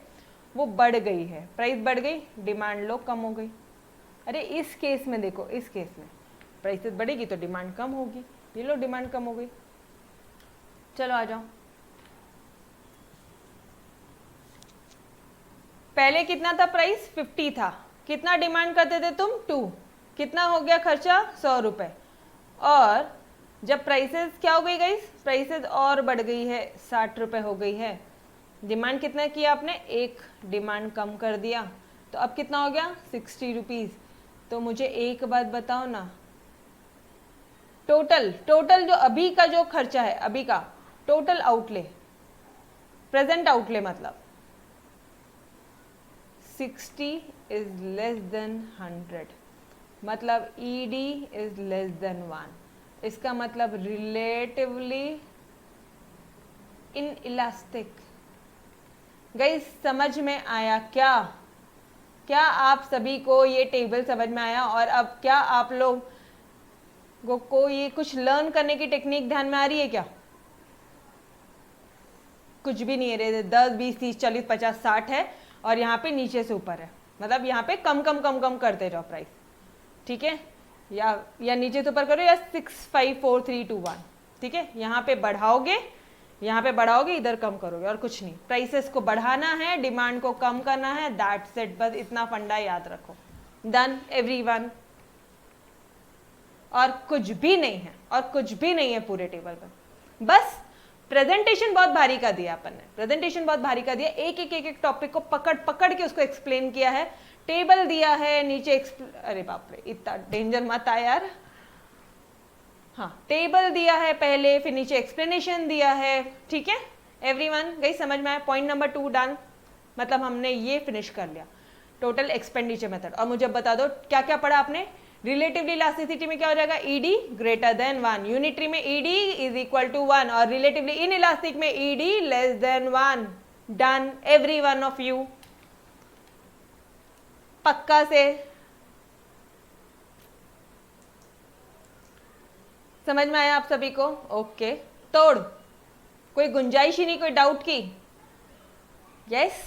A: वो बढ़ गई है, प्राइस बढ़ गई, डिमांड लो कम हो गई. अरे इस केस में देखो, इस केस में प्राइसेस बढ़ेगी तो डिमांड कम होगी. ये लो डिमांड कम हो गई. चलो आ जाओ. पहले कितना था प्राइस, 50 था. कितना डिमांड करते थे तुम, 2. कितना हो गया खर्चा, 100 रुपए. और जब प्राइसेस क्या हो गई गाइस, प्राइसेस और बढ़ गई है, 60 रुपए हो गई है. डिमांड कितना किया आपने, 1 डिमांड कम कर दिया, तो अब कितना हो गया, 60 रुपीज. तो मुझे एक बात बताओ ना, टोटल जो अभी का जो खर्चा है, अभी का टोटल आउटले, प्रेजेंट आउटले मतलब 60 इज लेस देन 100, मतलब ED इज लेस देन 1. इसका मतलब रिलेटिवली इन इलास्टिक. गाइस समझ में आया क्या? क्या आप सभी को ये टेबल समझ में आया? और अब क्या आप लोग को ये कुछ लर्न करने की टेक्निक ध्यान में आ रही है क्या? कुछ भी नहीं है. 10 20 30 40 50 60 है और यहाँ पे नीचे से ऊपर है, मतलब यहाँ पे कम कम कम कम करते जाओ प्राइस. ठीक है, या नीचे से ऊपर करो, या 6 5 4 3 2 1. ठीक है, यहाँ पे बढ़ाओगे, यहाँ पे बढ़ाओगे, इधर कम करोगे, और कुछ नहीं. प्राइसेस को बढ़ाना है, डिमांड को कम करना है, दैट्स इट. बस इतना फंडा याद रखो. Done everyone. और कुछ भी नहीं है, और कुछ भी नहीं है पूरे टेबल पर. बस प्रेजेंटेशन बहुत भारी का दिया अपन ने, प्रेजेंटेशन बहुत भारी का दिया. एक टॉपिक को पकड़ पकड़ के उसको एक्सप्लेन किया है. टेबल दिया है नीचे, अरे बाप रे इतना डेंजर मत आ यार. हाँ, टेबल दिया है पहले, फिर नीचे एक्सप्लेनेशन दिया है. ठीक है एवरीवन, गई समझ में आया? Point number 2 done. मतलब हमने ये फिनिश कर लिया, टोटल एक्सपेंडिचर मेथड. और मुझे बता दो क्या क्या पढ़ा आपने. रिलेटिवली इलास्टिसिटी में क्या हो जाएगा, ED ग्रेटर देन 1. यूनिटरी में ED इज इक्वल टू 1 और रिलेटिवली इन इलास्टिक में ED less than 1. Done every one of you. पक्का से समझ में आया आप सभी को? ओके, तोड़. कोई गुंजाइश ही नहीं, कोई डाउट की? Yes,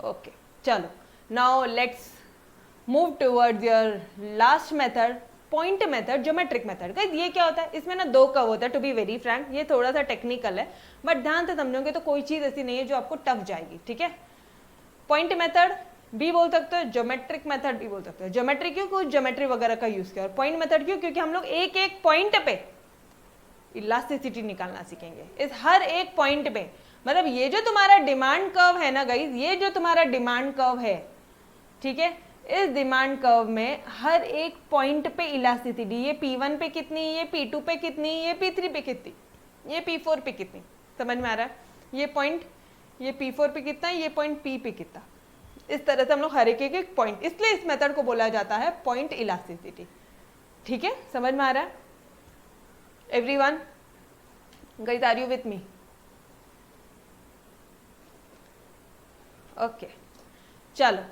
A: okay. चलो now let's move towards your last method, point method, geometric method. Guys ये क्या होता है, इसमें ना 2 कर्व होता है. टू बी वेरी फ्रैंक ये थोड़ा सा टेक्निकल है, बट ध्यान से समझोगे तो कोई चीज ऐसी नहीं है जो आपको टफ जाएगी. ठीक है, पॉइंट मेथड भी बोल सकते हो, ज्योमेट्रिक मेथड भी बोल सकते हो. ज्योमेट्री क्यों, कुछ ज्योमेट्री वगैरह का यूज किया. और पॉइंट मेथड क्यों, क्योंकि हम लोग एक एक पॉइंट पे इलास्टिसिटी निकालना सीखेंगे. इस हर एक पॉइंट पे, मतलब ये जो तुम्हारा डिमांड कर्व है ना गाइस, ये जो तुम्हारा डिमांड कर्व है, ठीक है, इस डिमांड कर्व में हर एक पॉइंट पे इलास्टिसिटी, ये P1 पे कितनी, ये P2 पे कितनी, ये P3 पे कितनी, ये P4 पे कितनी. समझ में आ रहा है? ये पॉइंट, ये P4 पे कितना है, ये पॉइंट P पे कितना. इस तरह से हम लोग हर एक पॉइंट, इसलिए इस मेथड को बोला जाता है पॉइंट इलास्टिसिटी। ठीक है, समझ में आ रहा है everyone? Guys are you with me? Okay, चलो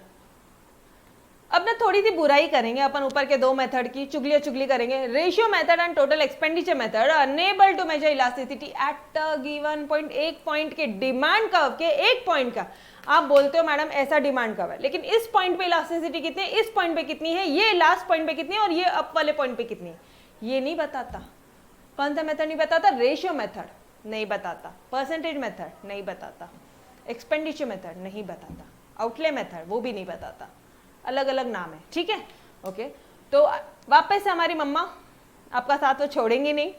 A: अब ना थोड़ी सी बुराई करेंगे अपन ऊपर के दो मेथड की, चुगली करेंगे। Ratio method and total expenditure method enable to measure elasticity at a given point. एक पॉइंट के डिमांड कर्व के एक पॉइंट का आप बोलते हो मैडम ऐसा डिमांड कर्व है, लेकिन इस पॉइंट पे इलास्टिसिटी कितनी है, इस पॉइंट पे कितनी है, ये लास्ट पॉइंट पे कितनी है और ये अप वाले पॉइंट पे कितनी है, ये नहीं बताता। कौन सा मेथड नहीं बताता? रेशियो मेथड नहीं बताता, परसेंटेज मेथड नहीं बताता, एक्सपेंडिचर मेथड नहीं बताता, आउटले मेथड वो भी नहीं बताता, अलग अलग नाम है। ठीक है, ओके। तो वापस से हमारी मम्मा आपका साथ वो छोड़ेंगी नहीं।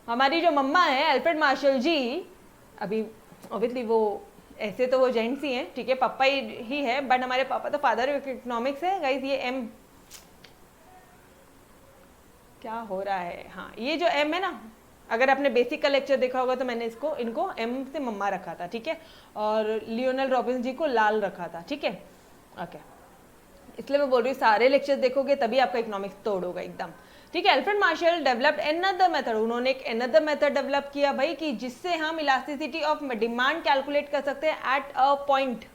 A: हमारी जो मम्मा है अल्फ्रेड मार्शल जी, अभी ऑब्वियसली वो ऐसे तो वो जेंट्स ही हैं, ठीक है, पापा ही है, बट हमारे पापा तो फादर ऑफ इकोनॉमिक्स है गाइस। ये एम क्या हो रहा है, हाँ ये जो एम है ना, अगर आपने बेसिक का लेक्चर देखा होगा तो मैंने इनको एम से मम्मा रखा था, ठीक है, और लियोनल रॉबिन्स जी को लाल रखा था, ठीक है, ओके। इसलिए मैं बोल रही हूँ सारे लेक्चर्स देखोगे तभी आपका इकोनॉमिक्स तोड़ होगा एकदम, ठीक है। Alfred Marshall developed another method, उन्होंने एक अनदर मेथड डेवलप किया भाई कि जिससे हम इलास्टिसिटी ऑफ डिमांड कैलकुलेट कर सकते हैं एट अ पॉइंट,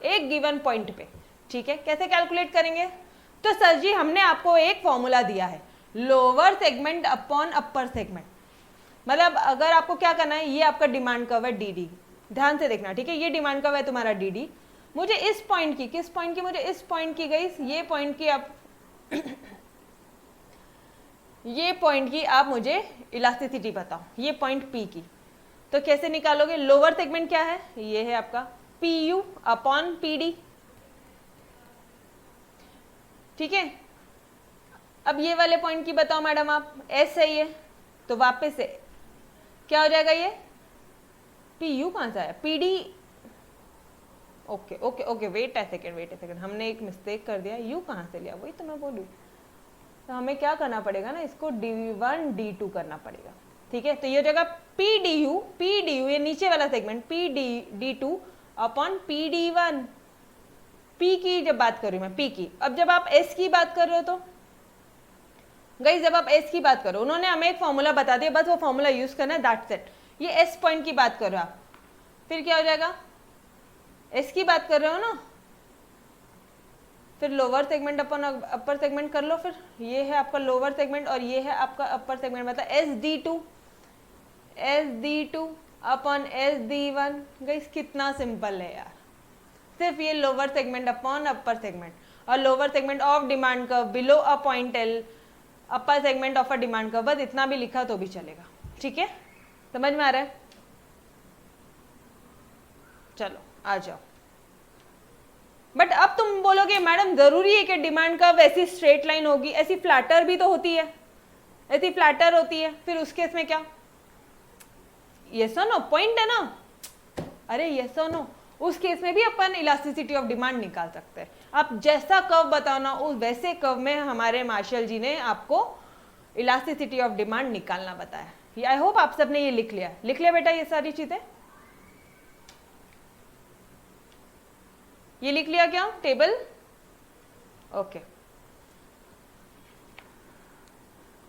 A: एक गिवन पॉइंट पे, ठीक है। कैसे कैलकुलेट करेंगे? तो सर जी हमने आपको एक फॉर्मूला दिया है, lower segment upon upper segment. मतलब अगर आपको क्या करना है, ये आपका डिमांड कर्व है डी, ध्यान से देखना, ठीक है, ये डिमांड कर्व है तुम्हारा डी। मुझे इस पॉइंट की, किस पॉइंट की, मुझे इस पॉइंट की गई, ये पॉइंट की आप ये पॉइंट की आप मुझे इलास्टिसिटी बताओ, ये पॉइंट पी की। तो कैसे निकालोगे? लोअर सेगमेंट क्या है, ये है आपका P U upon P D, ठीक है। अब ये वाले पॉइंट की बताओ मैडम आप, एस है ये, तो वापस से क्या हो जाएगा, ये पी यू कहां से आया, P D, okay okay okay, wait a second, हमने एक मिस्टेक कर दिया, यू कहां से लिया, वही तो मैं बोलूँ। तो हमें क्या करना पड़ेगा ना, इसको D1 D2 करना पड़ेगा, ठीक है। तो ये हो जाएगा पी डी यू, ये नीचे वाला segment P D two upon P D1, P की जब बात कर रही हूँ मैं, पी की। अब जब आप एस की बात कर रहे हो तो गाइस, जब आप एस की बात करो, उन्होंने हमें एक फॉर्मूला बता दिया, बस वो फॉर्मूला यूज करना है, दैट्स इट। ये एस पॉइंट की बात कर रहे हो आप, फिर क्या हो जाएगा, एस की बात कर रहे हो ना, फिर लोअर सेगमेंट अपन अपर सेगमेंट कर लो, फिर ये है आपका लोअर सेगमेंट और ये है आपका अपर सेगमेंट, मतलब S D two upon S D one. Guys कितना सिंपल है यार, सिर्फ ये lower segment upon upper segment, और lower segment of demand curve below a point L, upper segment of a demand curve, बस इतना भी लिखा तो भी चलेगा, ठीक है, समझ में आ रहा है? चलो आ जाओ। बट अब तुम बोलोगे मैडम जरूरी है कि डिमांड कर्व ऐसी स्ट्रेट लाइन होगी, ऐसी फ्लैटर भी तो होती है, ऐसी फ्लैटर होती है, फिर उस केस में क्या, यस और नो, पॉइंट है ना, अरे यस और नो, उस केस में भी अपन इलास्टिसिटी ऑफ डिमांड निकाल सकते हैं। आप जैसा कर्व बताओ ना, उस वैसे कर्व में हमारे मार्शल जी ने आपको इलास्टिसिटी ऑफ डिमांड निकालना बताया। आई होप आप सबने ये लिख लिया बेटा, ये सारी चीजें ये लिख लिया क्या, टेबल, ओके।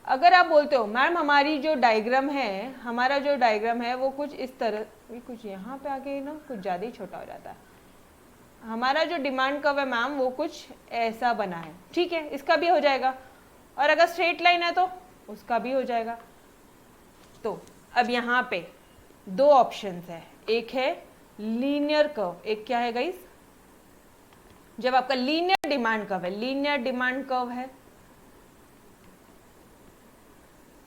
A: अगर आप बोलते हो मैम हमारी जो डायग्राम है, हमारा जो डायग्राम है वो कुछ इस तरह, कुछ यहाँ पे आके ना कुछ ज़्यादा ही छोटा हो जाता है, हमारा जो डिमांड कर्व है मैम वो कुछ ऐसा बना है, ठीक है, इसका भी हो जाएगा, और अगर स्ट्रेट लाइन है तो उसका भी हो जाएगा। तो अब यहाँ पे दो ऑप्शंस है, एक है लीनियर कर्व, एक क्या है गाइस, जब आपका लीनियर डिमांड कर्व है, लीनियर डिमांड कर्व है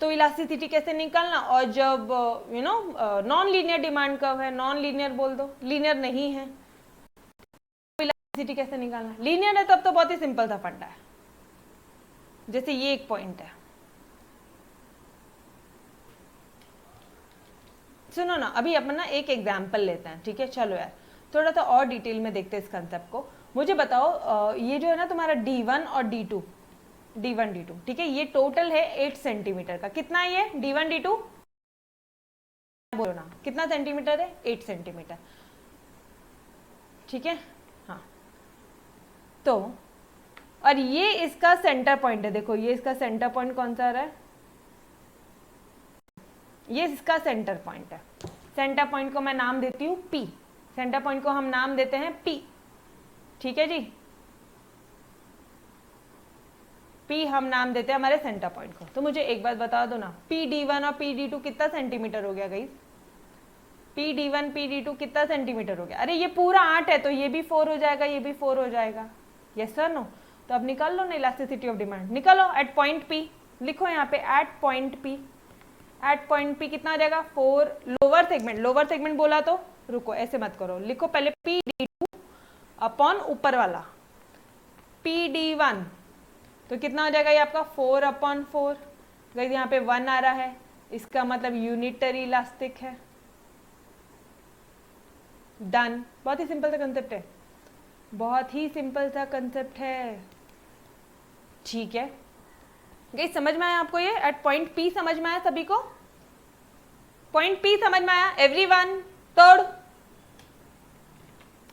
A: तो इलास्टिसिटी कैसे निकालना, और जब you know non linear demand curve है, नॉन लीनियर बोल दो, लीनियर नहीं है, तो इलास्टिसिटी कैसे निकालना। लीनियर है तब तो बहुत ही सिंपल सा फंडा है, जैसे ये एक पॉइंट है, सुनो ना, अभी अपन ना एक एग्जाम्पल लेते हैं, ठीक है, चलो यार थोड़ा सा और डिटेल में देखते हैं इस कंसेप्ट को। मुझे बताओ ये जो है ना तुम्हारा D1 और D2, D1 D2, ठीक है, ये टोटल है 8 सेंटीमीटर का, कितना है ये D1 D2, बोलो ना कितना सेंटीमीटर है, 8 सेंटीमीटर, ठीक है, हाँ। तो और ये इसका सेंटर पॉइंट है, देखो ये इसका सेंटर पॉइंट कौन सा आ रहा है, ये इसका सेंटर पॉइंट है। सेंटर पॉइंट को मैं नाम देती हूँ P, सेंटर पॉइंट को हम नाम देते हैं P, ठीक है जी। P हम नाम देते हैं हमारे सेंटर पॉइंट को। तो मुझे एक बात बता दो ना, PD1 और PD2 कितना सेंटीमीटर हो गया गाइस? PD1 PD2 कितना सेंटीमीटर हो गया? अरे ये पूरा 8 है तो ये भी 4 हो जाएगा, ये भी 4 हो जाएगा, यस सर नो? तो अब निकाल लो ना इलास्टिसिटी ऑफ डिमांड, निकालो एट पॉइंट P, लिखो यहाँ पे at point P। At point P कितना आ जाएगा? 4 लोअर सेगमेंट, लोअर सेगमेंट बोला तो रुको ऐसे मत करो, लिखो पहले PD2 अपॉन ऊपर वाला PD1, तो कितना हो जाएगा ये आपका 4 अपॉन 4। गाइस यहाँ पे 1 आ रहा है, इसका मतलब यूनिटरी इलास्टिक है। डन, बहुत ही सिंपल सा कंसेप्ट है, बहुत ही सिंपल सा कंसेप्ट है, ठीक है गाइस? समझ में आया आपको ये? एट पॉइंट P समझ में आया सभी को? पॉइंट P समझ में आया एवरीवन? तोड़,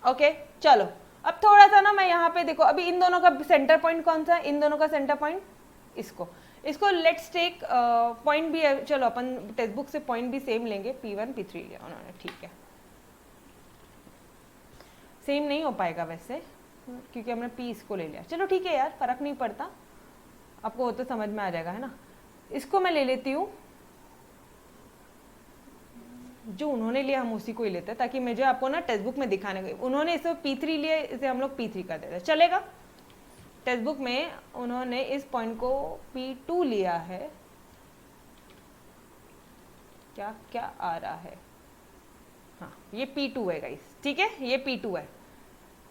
A: ओके चलो अब थोड़ा सा ना मैं यहाँ पे देखो, अभी इन दोनों का सेंटर पॉइंट कौन सा है? इन दोनों का सेंटर पॉइंट इसको लेट्स टेक पॉइंट भी, चलो अपन टेक्स्ट बुक से पॉइंट भी सेम लेंगे, P1 P3 लिया उन्होंने, ठीक है। सेम नहीं हो पाएगा वैसे क्योंकि हमने P इसको ले लिया, चलो ठीक है यार, फर्क नहीं पड़ता, आपको वो तो समझ में आ जाएगा है ना। इसको मैं ले लेती हूँ, जो उन्होंने लिया हम उसी को ही लेते हैं, ताकि मुझे आपको ना टेक्स्ट बुक में दिखाने को, उन्होंने इसे P3 लिया, इसे हम लोग P3 कर देते हैं, चलेगा? टेक्स्ट बुक में उन्होंने इस पॉइंट को P2 लिया है, क्या क्या आ रहा है, हाँ ये P2 है गाइस, ठीक है ये P2 है,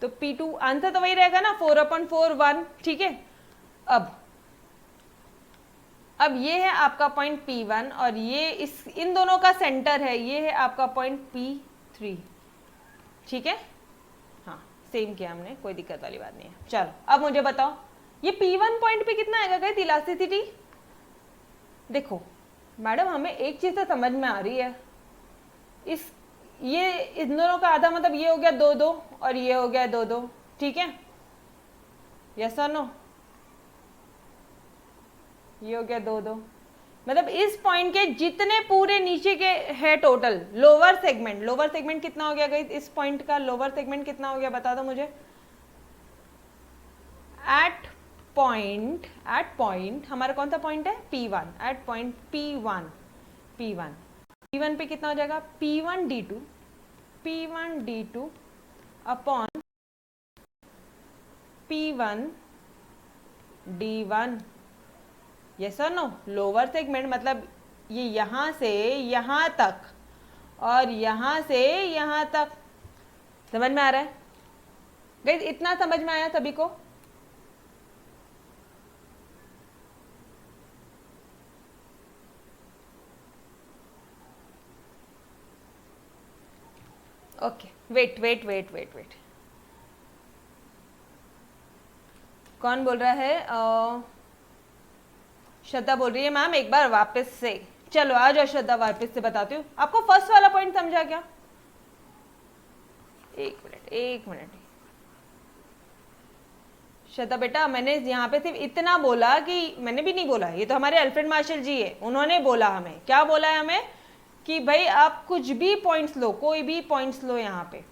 A: तो P2 आंसर तो वही रहेगा ना, 4 अपॉन 4 1, ठीक है। अब ये है आपका पॉइंट P1 और ये इन दोनों का सेंटर है, ये है आपका पॉइंट P3, ठीक है, हाँ सेम किया हमने, कोई दिक्कत वाली बात नहीं है। चलो अब मुझे बताओ ये P1 पॉइंट पे कितना आएगा गाइस इलास्टिसिटी? देखो मैडम हमें एक चीज तो समझ में आ रही है, ये इन दोनों का आधा मतलब ये हो गया 2 2 और ये हो गया 2 2, ठीक है, यस और नो? ये हो गया 2 2, मतलब इस पॉइंट के जितने पूरे नीचे के है टोटल लोअर सेगमेंट कितना हो गया गाइस? इस पॉइंट का लोअर सेगमेंट कितना हो गया बता दो मुझे। एट पॉइंट हमारा कौन सा पॉइंट है? P1, एट पॉइंट P1 पे कितना हो जाएगा? P1 D2 upon P1 D1, yes और नो? लोअर सेगमेंट मतलब ये यहां से यहां तक और यहां से यहां तक, समझ में आ रहा है गाइस? इतना समझ में आया सभी को? ओके वेट, कौन बोल रहा है? श्रद्धा बोल रही है मैम एक बार वापस से, चलो आ जाओ श्रद्धा, वापस से बताती हूँ आपको। फर्स्ट वाला पॉइंट समझा क्या? एक मिनट श्रद्धा बेटा, मैंने यहाँ पे सिर्फ इतना बोला कि मैंने भी नहीं बोला, ये तो हमारे अल्फ्रेड मार्शल जी है, उन्होंने बोला हमें, क्या बोला है हमें कि भाई आप कुछ भी पॉइंट्स लो, कोई भी पॉइंट्स लो, यहाँ पे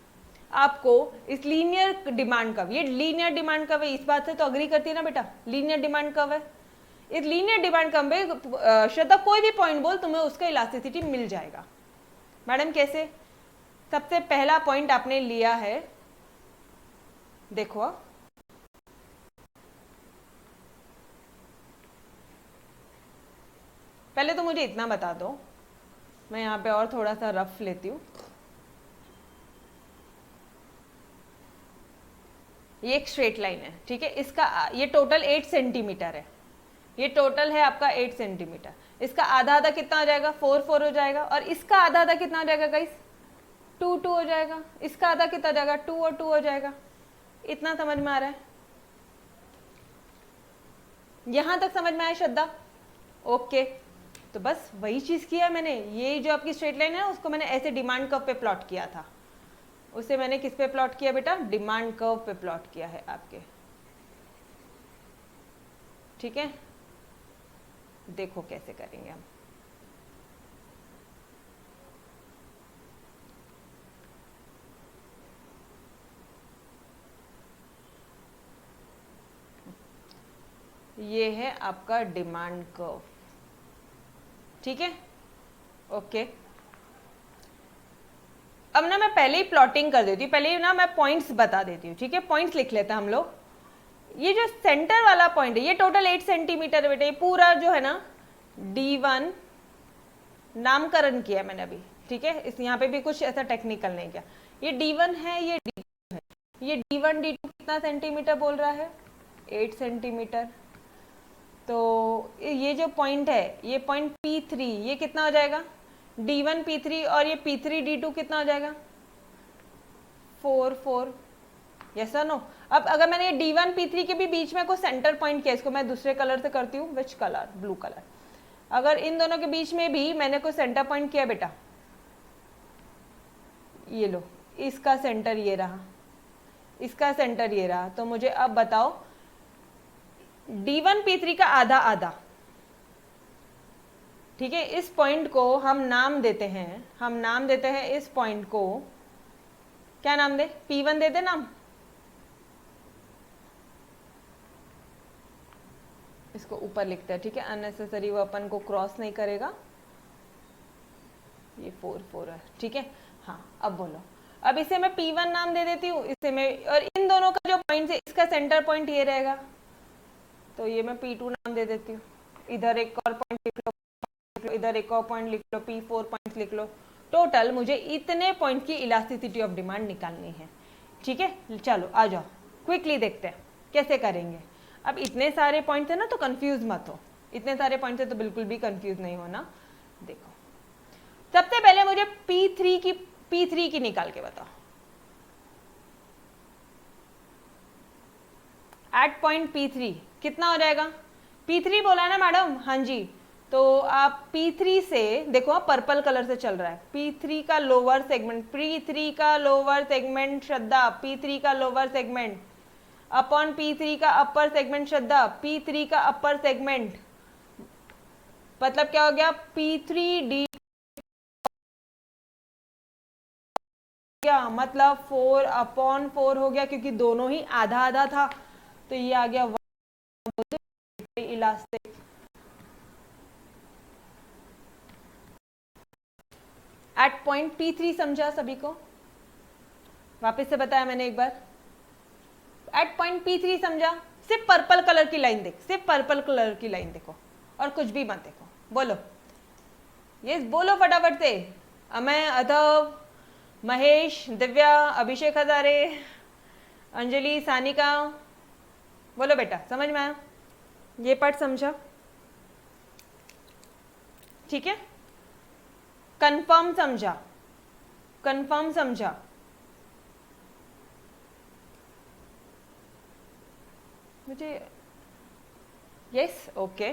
A: आपको इस लीनियर डिमांड कर्व, ये लीनियर डिमांड कर्व है, इस बात से तो अग्री करती है ना बेटा? लीनियर डिमांड कर्व है, इस लीनियर डिमांड कर्व में श्रद्धा कोई भी पॉइंट बोल तुम्हें उसका इलास्टिसिटी मिल जाएगा। मैडम कैसे? सबसे पहला पॉइंट आपने लिया है, देखो पहले तो मुझे इतना बता दो, मैं यहाँ पे और थोड़ा सा रफ लेती हूँ। ये एक स्ट्रेट लाइन है, ठीक है, इसका ये टोटल 8 सेंटीमीटर है, ये टोटल है आपका 8 सेंटीमीटर, इसका आधा आधा कितना हो जाएगा? 4 4 हो जाएगा, और इसका आधा आधा कितना हो जाएगा गाइस? 2 2 हो जाएगा, इसका आधा कितना हो जाएगा? 2 और 2 हो जाएगा। इतना समझ में आ रहा है? यहां तक समझ में आया श्रद्धा? ओके, तो बस वही चीज किया मैंने, ये जो आपकी स्ट्रेट लाइन है उसको मैंने ऐसे डिमांड कर्व पे प्लॉट किया था, उसे मैंने किस पे प्लॉट किया बेटा? डिमांड कर्व पे प्लॉट किया है आपके, ठीक है, देखो कैसे करेंगे हम। ये है आपका डिमांड कर्व, ठीक है, ओके। अब ना मैं पहले ही प्लॉटिंग कर देती हूँ, पहले ही ना मैं पॉइंट्स बता देती हूँ, ठीक है, पॉइंट्स लिख लेते हैं हम लोग। ये जो सेंटर वाला पॉइंट है ये टोटल 8 सेंटीमीटर है बेटा, ये पूरा जो है ना D1 नामकरण किया मैंने अभी, ठीक है, इस यहाँ पे भी कुछ ऐसा टेक्निकल नहीं किया। ये D1 है, ये D2 है, ये D1 D2 कितना सेंटीमीटर बोल रहा है, 8 सेंटीमीटर। तो ये जो पॉइंट है ये पॉइंट P3, ये कितना हो जाएगा, D1 P3, और ये P3 D2 कितना हो जाएगा, 4 4, यस और नो। अब अगर मैंने ये D1 P3 के भी बीच में कोई सेंटर पॉइंट किया, इसको मैं दूसरे कलर से करती हूँ, विच कलर, ब्लू कलर। अगर इन दोनों के बीच में भी मैंने कोई सेंटर पॉइंट किया बेटा, ये लो, इसका सेंटर ये रहा, इसका सेंटर ये रहा, तो मुझे अब बताओ D1 P3 का आधा आधा, ठीक है, इस पॉइंट को हम नाम देते हैं, हम नाम देते हैं इस पॉइंट को, क्या नाम दे, P1 दे दे नाम, इसको ऊपर लिखते हैं, ठीक है, अननेसेसरी वो अपन को क्रॉस नहीं करेगा, ये 4 4 है, ठीक है। हाँ अब बोलो, अब इसे मैं P1 नाम दे देती हूँ, इसे मैं, और इन दोनों का जो पॉइंट है इसका सेंटर पॉइंट ये रहेगा, तो ये मैं P2 नाम दे देती हूँ। इधर एक और पॉइंट लिख लो, इधर एक और पॉइंट लिख लो, P4 पॉइंट लिख लो। टोटल मुझे इतने पॉइंट की इलास्टिसिटी ऑफ डिमांड निकालनी है, ठीक है। चलो आ जाओ, क्विकली देखते हैं कैसे करेंगे। अब इतने सारे पॉइंट है ना, तो कंफ्यूज मत हो, इतने सारे पॉइंट है तो बिल्कुल भी कंफ्यूज नहीं होना। देखो सबसे पहले मुझे P3 की निकाल के बताओ, एट पॉइंट P3 कितना हो जाएगा, P3 बोला है ना मैडम, हाँ जी, तो आप P3 से देखो, आप पर्पल कलर से चल रहा है, P3 का लोअर सेगमेंट, P3 का लोअर सेगमेंट श्रद्धा, P3 का लोअर सेगमेंट अपॉन P3 का अपर सेगमेंट श्रद्धा, P3 का अपर सेगमेंट, मतलब क्या हो गया, P3D क्या मतलब 4/4 हो गया, क्योंकि दोनों ही आधा आधा था, तो ये आ गया इलास्टिक। एट पॉइंट P3 समझा सभी को, वापस से बताया मैंने एक बार, एट पॉइंट P3 समझा, सिर्फ पर्पल कलर की लाइन देख, सिर्फ पर्पल कलर की लाइन देखो और कुछ भी मत देखो, बोलो यस, बोलो फटाफट से, अमय, अधव, महेश, दिव्या, अभिषेक हजारे, अंजलि, सानिका, बोलो बेटा, समझ में आया, ये पार्ट समझा, ठीक है, कंफर्म समझा, कंफर्म समझा, मुझे यस, ओके।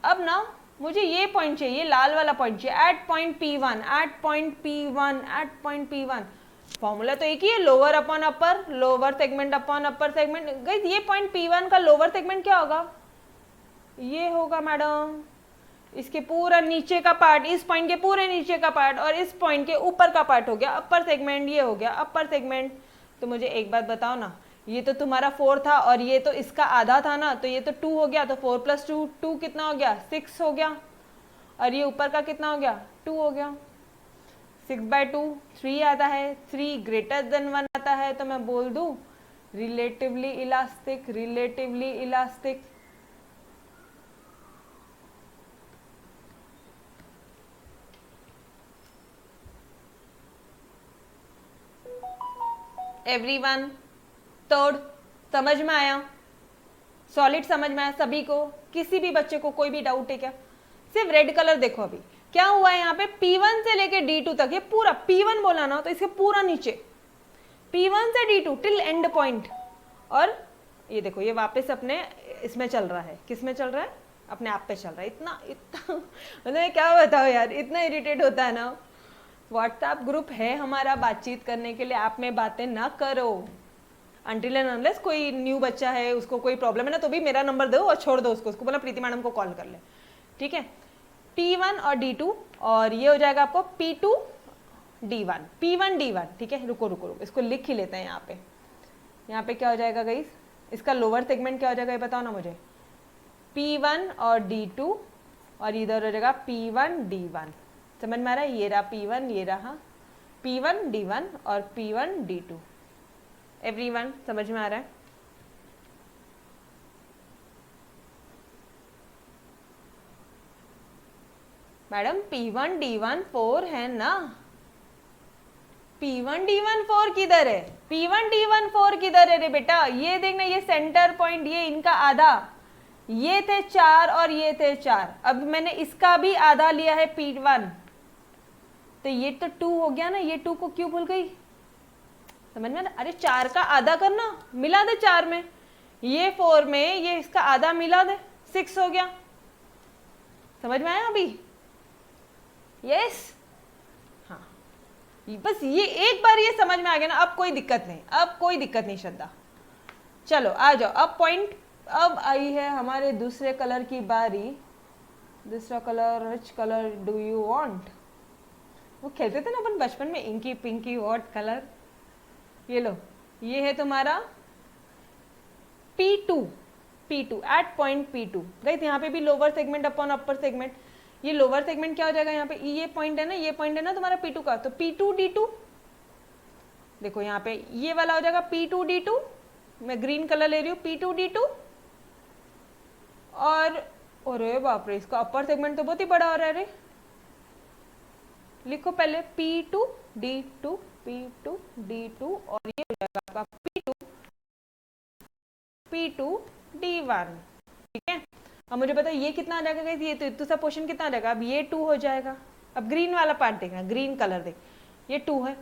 A: अब ना मुझे ये पॉइंट चाहिए, लाल वाला पॉइंट चाहिए, at point P1, at point P1, at point P1। Formula तो एक ही है, lower upon upper, lower segment upon upper segment. Guys ये पॉइंट P1 का लोअर सेगमेंट क्या होगा, ये होगा मैडम, इसके पूरा नीचे का पार्ट, इस पॉइंट के पूरे नीचे का पार्ट, और इस पॉइंट के ऊपर का पार्ट हो गया अपर सेगमेंट, ये हो गया अपर सेगमेंट। तो मुझे एक बात बताओ ना, ये तो तुम्हारा 4 था और ये तो इसका आधा था ना, तो ये तो 2 हो गया, तो 4 + 2, 2 कितना हो गया, 6 हो गया, और ये ऊपर का कितना हो गया, 2 हो गया, 6/2 3 आता है, 3 > 1 आता है, तो मैं बोल दूं relatively elastic, relatively elastic. Everyone, third समझ में आया, सॉलिड समझ में आया सभी को, किसी भी बच्चे को कोई भी डाउट है क्या, सिर्फ रेड कलर देखो। अभी क्या हुआ है यहाँ पे, P1 से लेके D2 तक, ये पूरा P1 बोला ना, तो इसके पूरा नीचे P1 से D2 टिल एंड पॉइंट, और ये देखो ये वापस अपने इसमें चल रहा है, किस में चल रहा है, अपने आप पे चल रहा है। इतना इतना मतलब क्या बताओ यार, इतना इरिटेट होता है ना। व्हाट्सएप ग्रुप है हमारा बातचीत करने के लिए, आप में बातें ना करो, अनटिल एंड अनलेस कोई न्यू बच्चा है, उसको कोई प्रॉब्लम है ना, तो भी मेरा नंबर दो और छोड़ दो उसको बोला प्रीति मैडम को कॉल कर ले, ठीक है। P1 और D2 और ये हो जाएगा आपको P2 D1, P1 D1, ठीक है। रुको रुको रुको, इसको लिख ही लेते हैं यहाँ पे क्या हो जाएगा गाइस, इसका लोअर सेगमेंट क्या हो जाएगा ये बताओ ना मुझे, P1 और D2 और इधर हो जाएगा P1 D1, समझ में आ रहा है, ये रहा P1, ये रहा P1 D1 और P1 D2, एवरीवन समझ में आ रहा है। मैडम P1 D1 4 है ना, P1 D1 4 किधर है, P1 D1 4 किधर है रे बेटा, ये देखना, ये सेंटर पॉइंट, ये इनका आधा, ये थे 4 और ये थे 4, अब मैंने इसका भी आधा लिया है P1, तो ये तो 2 हो गया ना, ये 2 को क्यों भूल गई, समझ में, अरे 4 का आधा करना, मिला दे 4 में, ये 4 में ये इसका आधा मिला दे, 6 हो गया, समझ में आया अभी, यस हाँ, बस ये एक बार ये समझ में आ गया ना, अब कोई दिक्कत नहीं, अब कोई दिक्कत नहीं श्रद्धा। चलो आ जाओ, अब पॉइंट, अब आई है हमारे दूसरे कलर की बारी। दूसरा colour, which colour do you want, वो खेलते थे ना अपन बचपन में, इंकी पिंकी व्हाट कलर, ये लो, ये है तुम्हारा P2 eight point P2 guys, यहाँ पे भी lower segment upon upper segment, ये लोअर सेगमेंट क्या हो जाएगा, यहाँ पे ये पॉइंट है ना, ये पॉइंट है ना तुम्हारा P2 का, तो P2 D2, देखो यहाँ पे ये वाला हो जाएगा P2 D2, मैं ग्रीन कलर ले रही हूँ, P2 D2, और अरे बाप रे, इसका अपर सेगमेंट तो बहुत ही बड़ा हो रहा है रे, लिखो पहले P2 D2 P2 D2 और ये हो जाएगा आपका P2 D1, ठीक है। अब मुझे बताओ ये कितना आ जाएगा गाइस, ये तो इतना सा पोर्शन कितना आ जाएगा, अब ये 2 हो जाएगा। अब ग्रीन वाला पार्ट देखना, ग्रीन कलर देख, ये 2 है,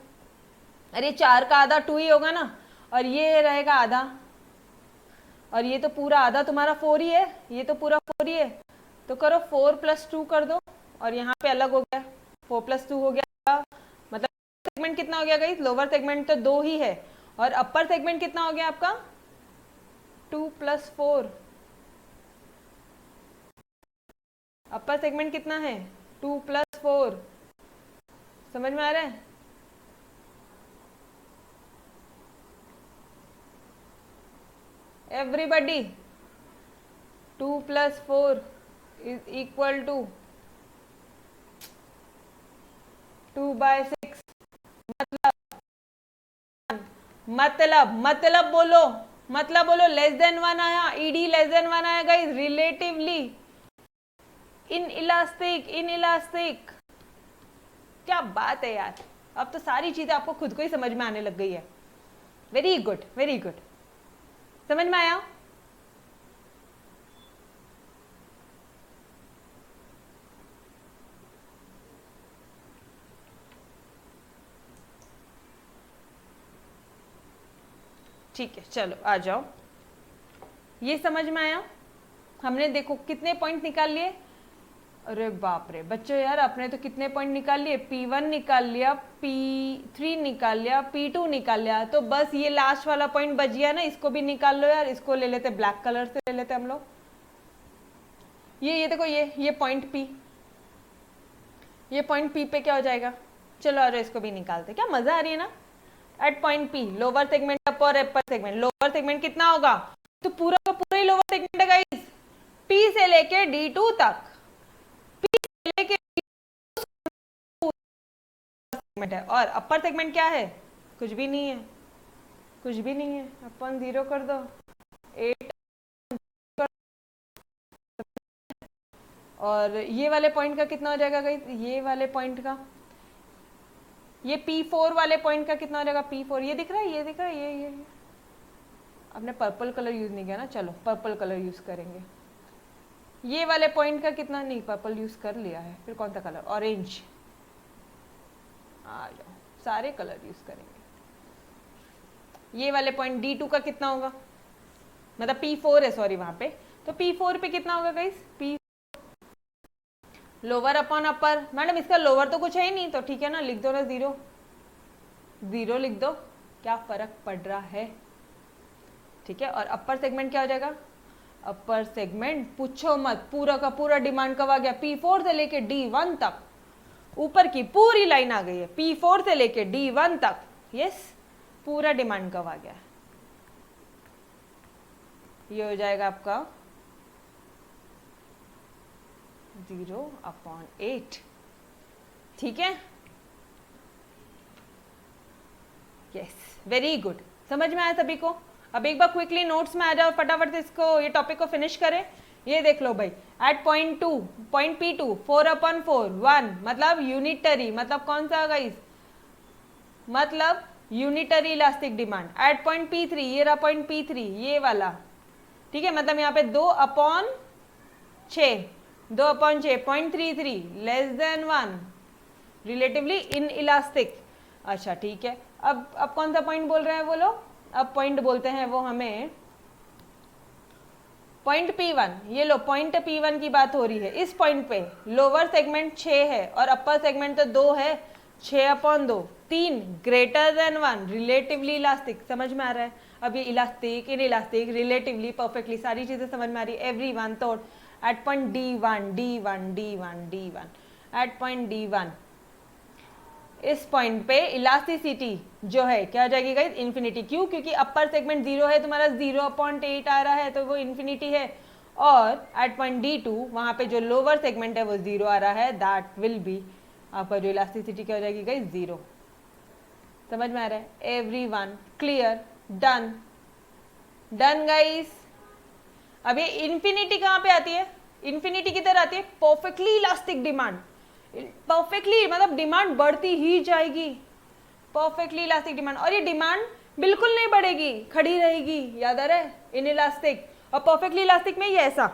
A: अरे 4 का आधा 2 ही होगा ना, और ये रहेगा आधा, और ये तो पूरा आधा तुम्हारा 4 ही है, ये तो पूरा 4 ही है, तो करो 4 + 2 कर दो, और यहाँ पे अलग हो गया, 4 + 2 हो गया, मतलब सेगमेंट कितना हो गया गाइस, लोअर सेगमेंट तो 2 ही है, और अपर सेगमेंट कितना हो गया आपका 2 + 4, अपर सेगमेंट कितना है 2 + 4, समझ में आ रहा है। एवरीबडी 2 + 4 इज इक्वल टू 2/6, मतलब बोलो लेस देन 1 आया, ईडी लेस देन 1 आया गाइस, रिलेटिवली इन इलास्टिक, क्या बात है यार, अब तो सारी चीजें आपको खुद को ही समझ में आने लग गई है, वेरी गुड वेरी गुड, समझ में आया। ठीक है चलो आ जाओ, ये समझ में आया, हमने देखो कितने पॉइंट निकाल लिए, अरे बाप रे बच्चों यार, अपने तो कितने पॉइंट निकाल लिए, P1 निकाल लिया, P3 निकाल लिया, P2 निकाल लिया, तो बस ये लास्ट वाला पॉइंट बच गया ना, इसको भी निकाल लो यार, इसको ले लेते, ब्लैक कलर से ले लेते हम लोग, ये देखो ये पॉइंट P, ये पॉइंट P पे क्या हो जाएगा, चलो आ जाओ इसको भी निकालते, क्या मजा आ रही है ना। At point P lower segment upper upper segment, lower segment कितना होगा, तो पूरा का पूरा ही लोअर सेगमेंट है गाइस, P से लेके D2 तक, P से लेके सेगमेंट है, और अपर सेगमेंट क्या है, कुछ भी नहीं है, कुछ भी नहीं है, अपन 0 कर दो, 8, और ये वाले पॉइंट का कितना हो जाएगा गाइस, ये वाले पॉइंट का, ये P4 वाले पॉइंट का कितना हो जाएगा, P4 ये दिख रहा है, ये दिख रहा है, ये आपने पर्पल कलर यूज नहीं किया ना, चलो पर्पल कलर यूज करेंगे, ये वाले पॉइंट का कितना, नहीं पर्पल यूज कर लिया है, फिर कौन सा कलर, ऑरेंज, आ जाओ सारे कलर यूज करेंगे, ये वाले पॉइंट D2 का कितना होगा, मतलब P4 है सॉरी वहां पे, तो P4 पे कितना होगा गाइस, P लोअर अपॉन अपर, मैडम इसका लोअर तो कुछ है ही नहीं, तो ठीक है ना, लिख दो ना 0 लिख दो, क्या फर्क पड़ रहा है, ठीक है। और अपर सेगमेंट क्या हो जाएगा, अपर सेगमेंट पूछो मत, पूरा का पूरा डिमांड कब आ गया, P4 से लेके D1 तक, ऊपर की पूरी लाइन आ गई है, P4 से लेके D1 तक, यस, पूरा डिमांड कब आ गया, ये हो जाएगा आपका 0/8, ठीक है। यस, वेरी गुड, समझ में आया सभी को। अब एक बार क्विकली नोट्स में आ जाओ, फटाफट से इसको, ये टॉपिक को फिनिश करें। ये देख लो भाई, एट पॉइंट P2 4/4 1, मतलब यूनिटरी, मतलब कौन सा गाइस, मतलब unitary elastic demand. At point P3, ये रहा पॉइंट P3, ये वाला, ठीक है, मतलब यहाँ पे 2/6, 2/6, 0.33 less than 1, relatively in elastic. अच्छा ठीक है, अब कौन सा पॉइंट बोल रहे हैं वो लोग, अब पॉइंट बोलते हैं वो हमें पॉइंट P1, ये लो पॉइंट P1 की बात हो रही है। इस पॉइंट पे लोअर सेगमेंट 6 है और अपर सेगमेंट तो 2 है, 6/2, 3 ग्रेटर देन 1, रिलेटिवली इलास्टिक, समझ में आ रहा है। अब ये elastic, in elastic, relatively, perfectly सारी चीजें समझ में आ रही है। एवरीवन तो eight point D1 eight point D1, इस पॉइंट पे इलास्टिसिटी जो है क्या हो जाएगी गाइस, इन्फिनिटी। क्यों, क्योंकि अपर सेगमेंट 0 है, तुम्हारा 0/8 आ रहा है तो वो इन्फिनिटी है। और एट पॉइंट D2 वहां पे जो लोअर सेगमेंट है वो 0 आ रहा है, दैट विल बी आपका जो इलास्टिसिटी क्या हो जाएगी गाइस, 0। समझ में आ रहा है, everyone clear, done, done guys. अब ये इन्फिनिटी कहाँ पे आती है, इन्फिनिटी किधर आती है, परफेक्टली इलास्टिक डिमांड, परफेक्टली मतलब डिमांड बढ़ती ही जाएगी, परफेक्टली इलास्टिक डिमांड। और ये डिमांड बिल्कुल नहीं बढ़ेगी, खड़ी रहेगी, याद आ रहा है, इन इलास्टिक। और परफेक्टली इलास्टिक में ये ऐसा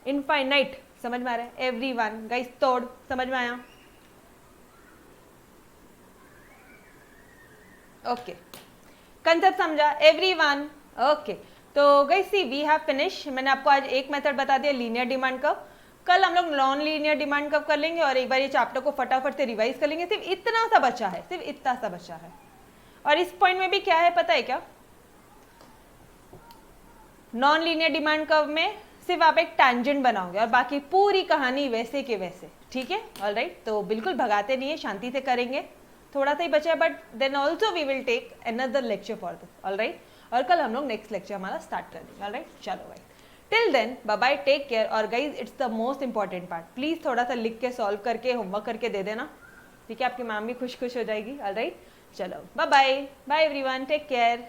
A: इनफाइनाइट, समझ में आ रहा है एवरीवन गाइस, तोड़, समझ में आया, ओके, कंसेप्ट समझा एवरीवन, ओके। तो guys see we have finish, मैंने आपको आज एक मेथड बता दिया लीनियर डिमांड का, कल हम लोग नॉन लीनियर डिमांड कब कर लेंगे, और एक बार ये चैप्टर को फटाफट से रिवाइज कर लेंगे। सिर्फ इतना सा बचा है, सिर्फ इतना सा बचा है। और इस पॉइंट में भी क्या है पता है क्या, नॉन लीनियर डिमांड कर्व में सिर्फ आप एक टैंजेंट बनाओगे और बाकी पूरी कहानी वैसे के वैसे, ठीक है, ऑलराइट। तो बिल्कुल भगाते नहीं है, शांति से करेंगे, थोड़ा सा ही बचा है, but then also we will take another lecture for this, alright. और कल हम लोग नेक्स्ट लेक्चर हमारा स्टार्ट कर देंगे, ऑलराइट। चलो भाई, till then bye bye, take care. और guys it's the most important part, please थोड़ा सा लिख के सॉल्व करके होमवर्क करके दे देना, ठीक है, आपकी मैम भी खुश खुश हो जाएगी, ऑलराइट। चलो bye bye, bye everyone, take care.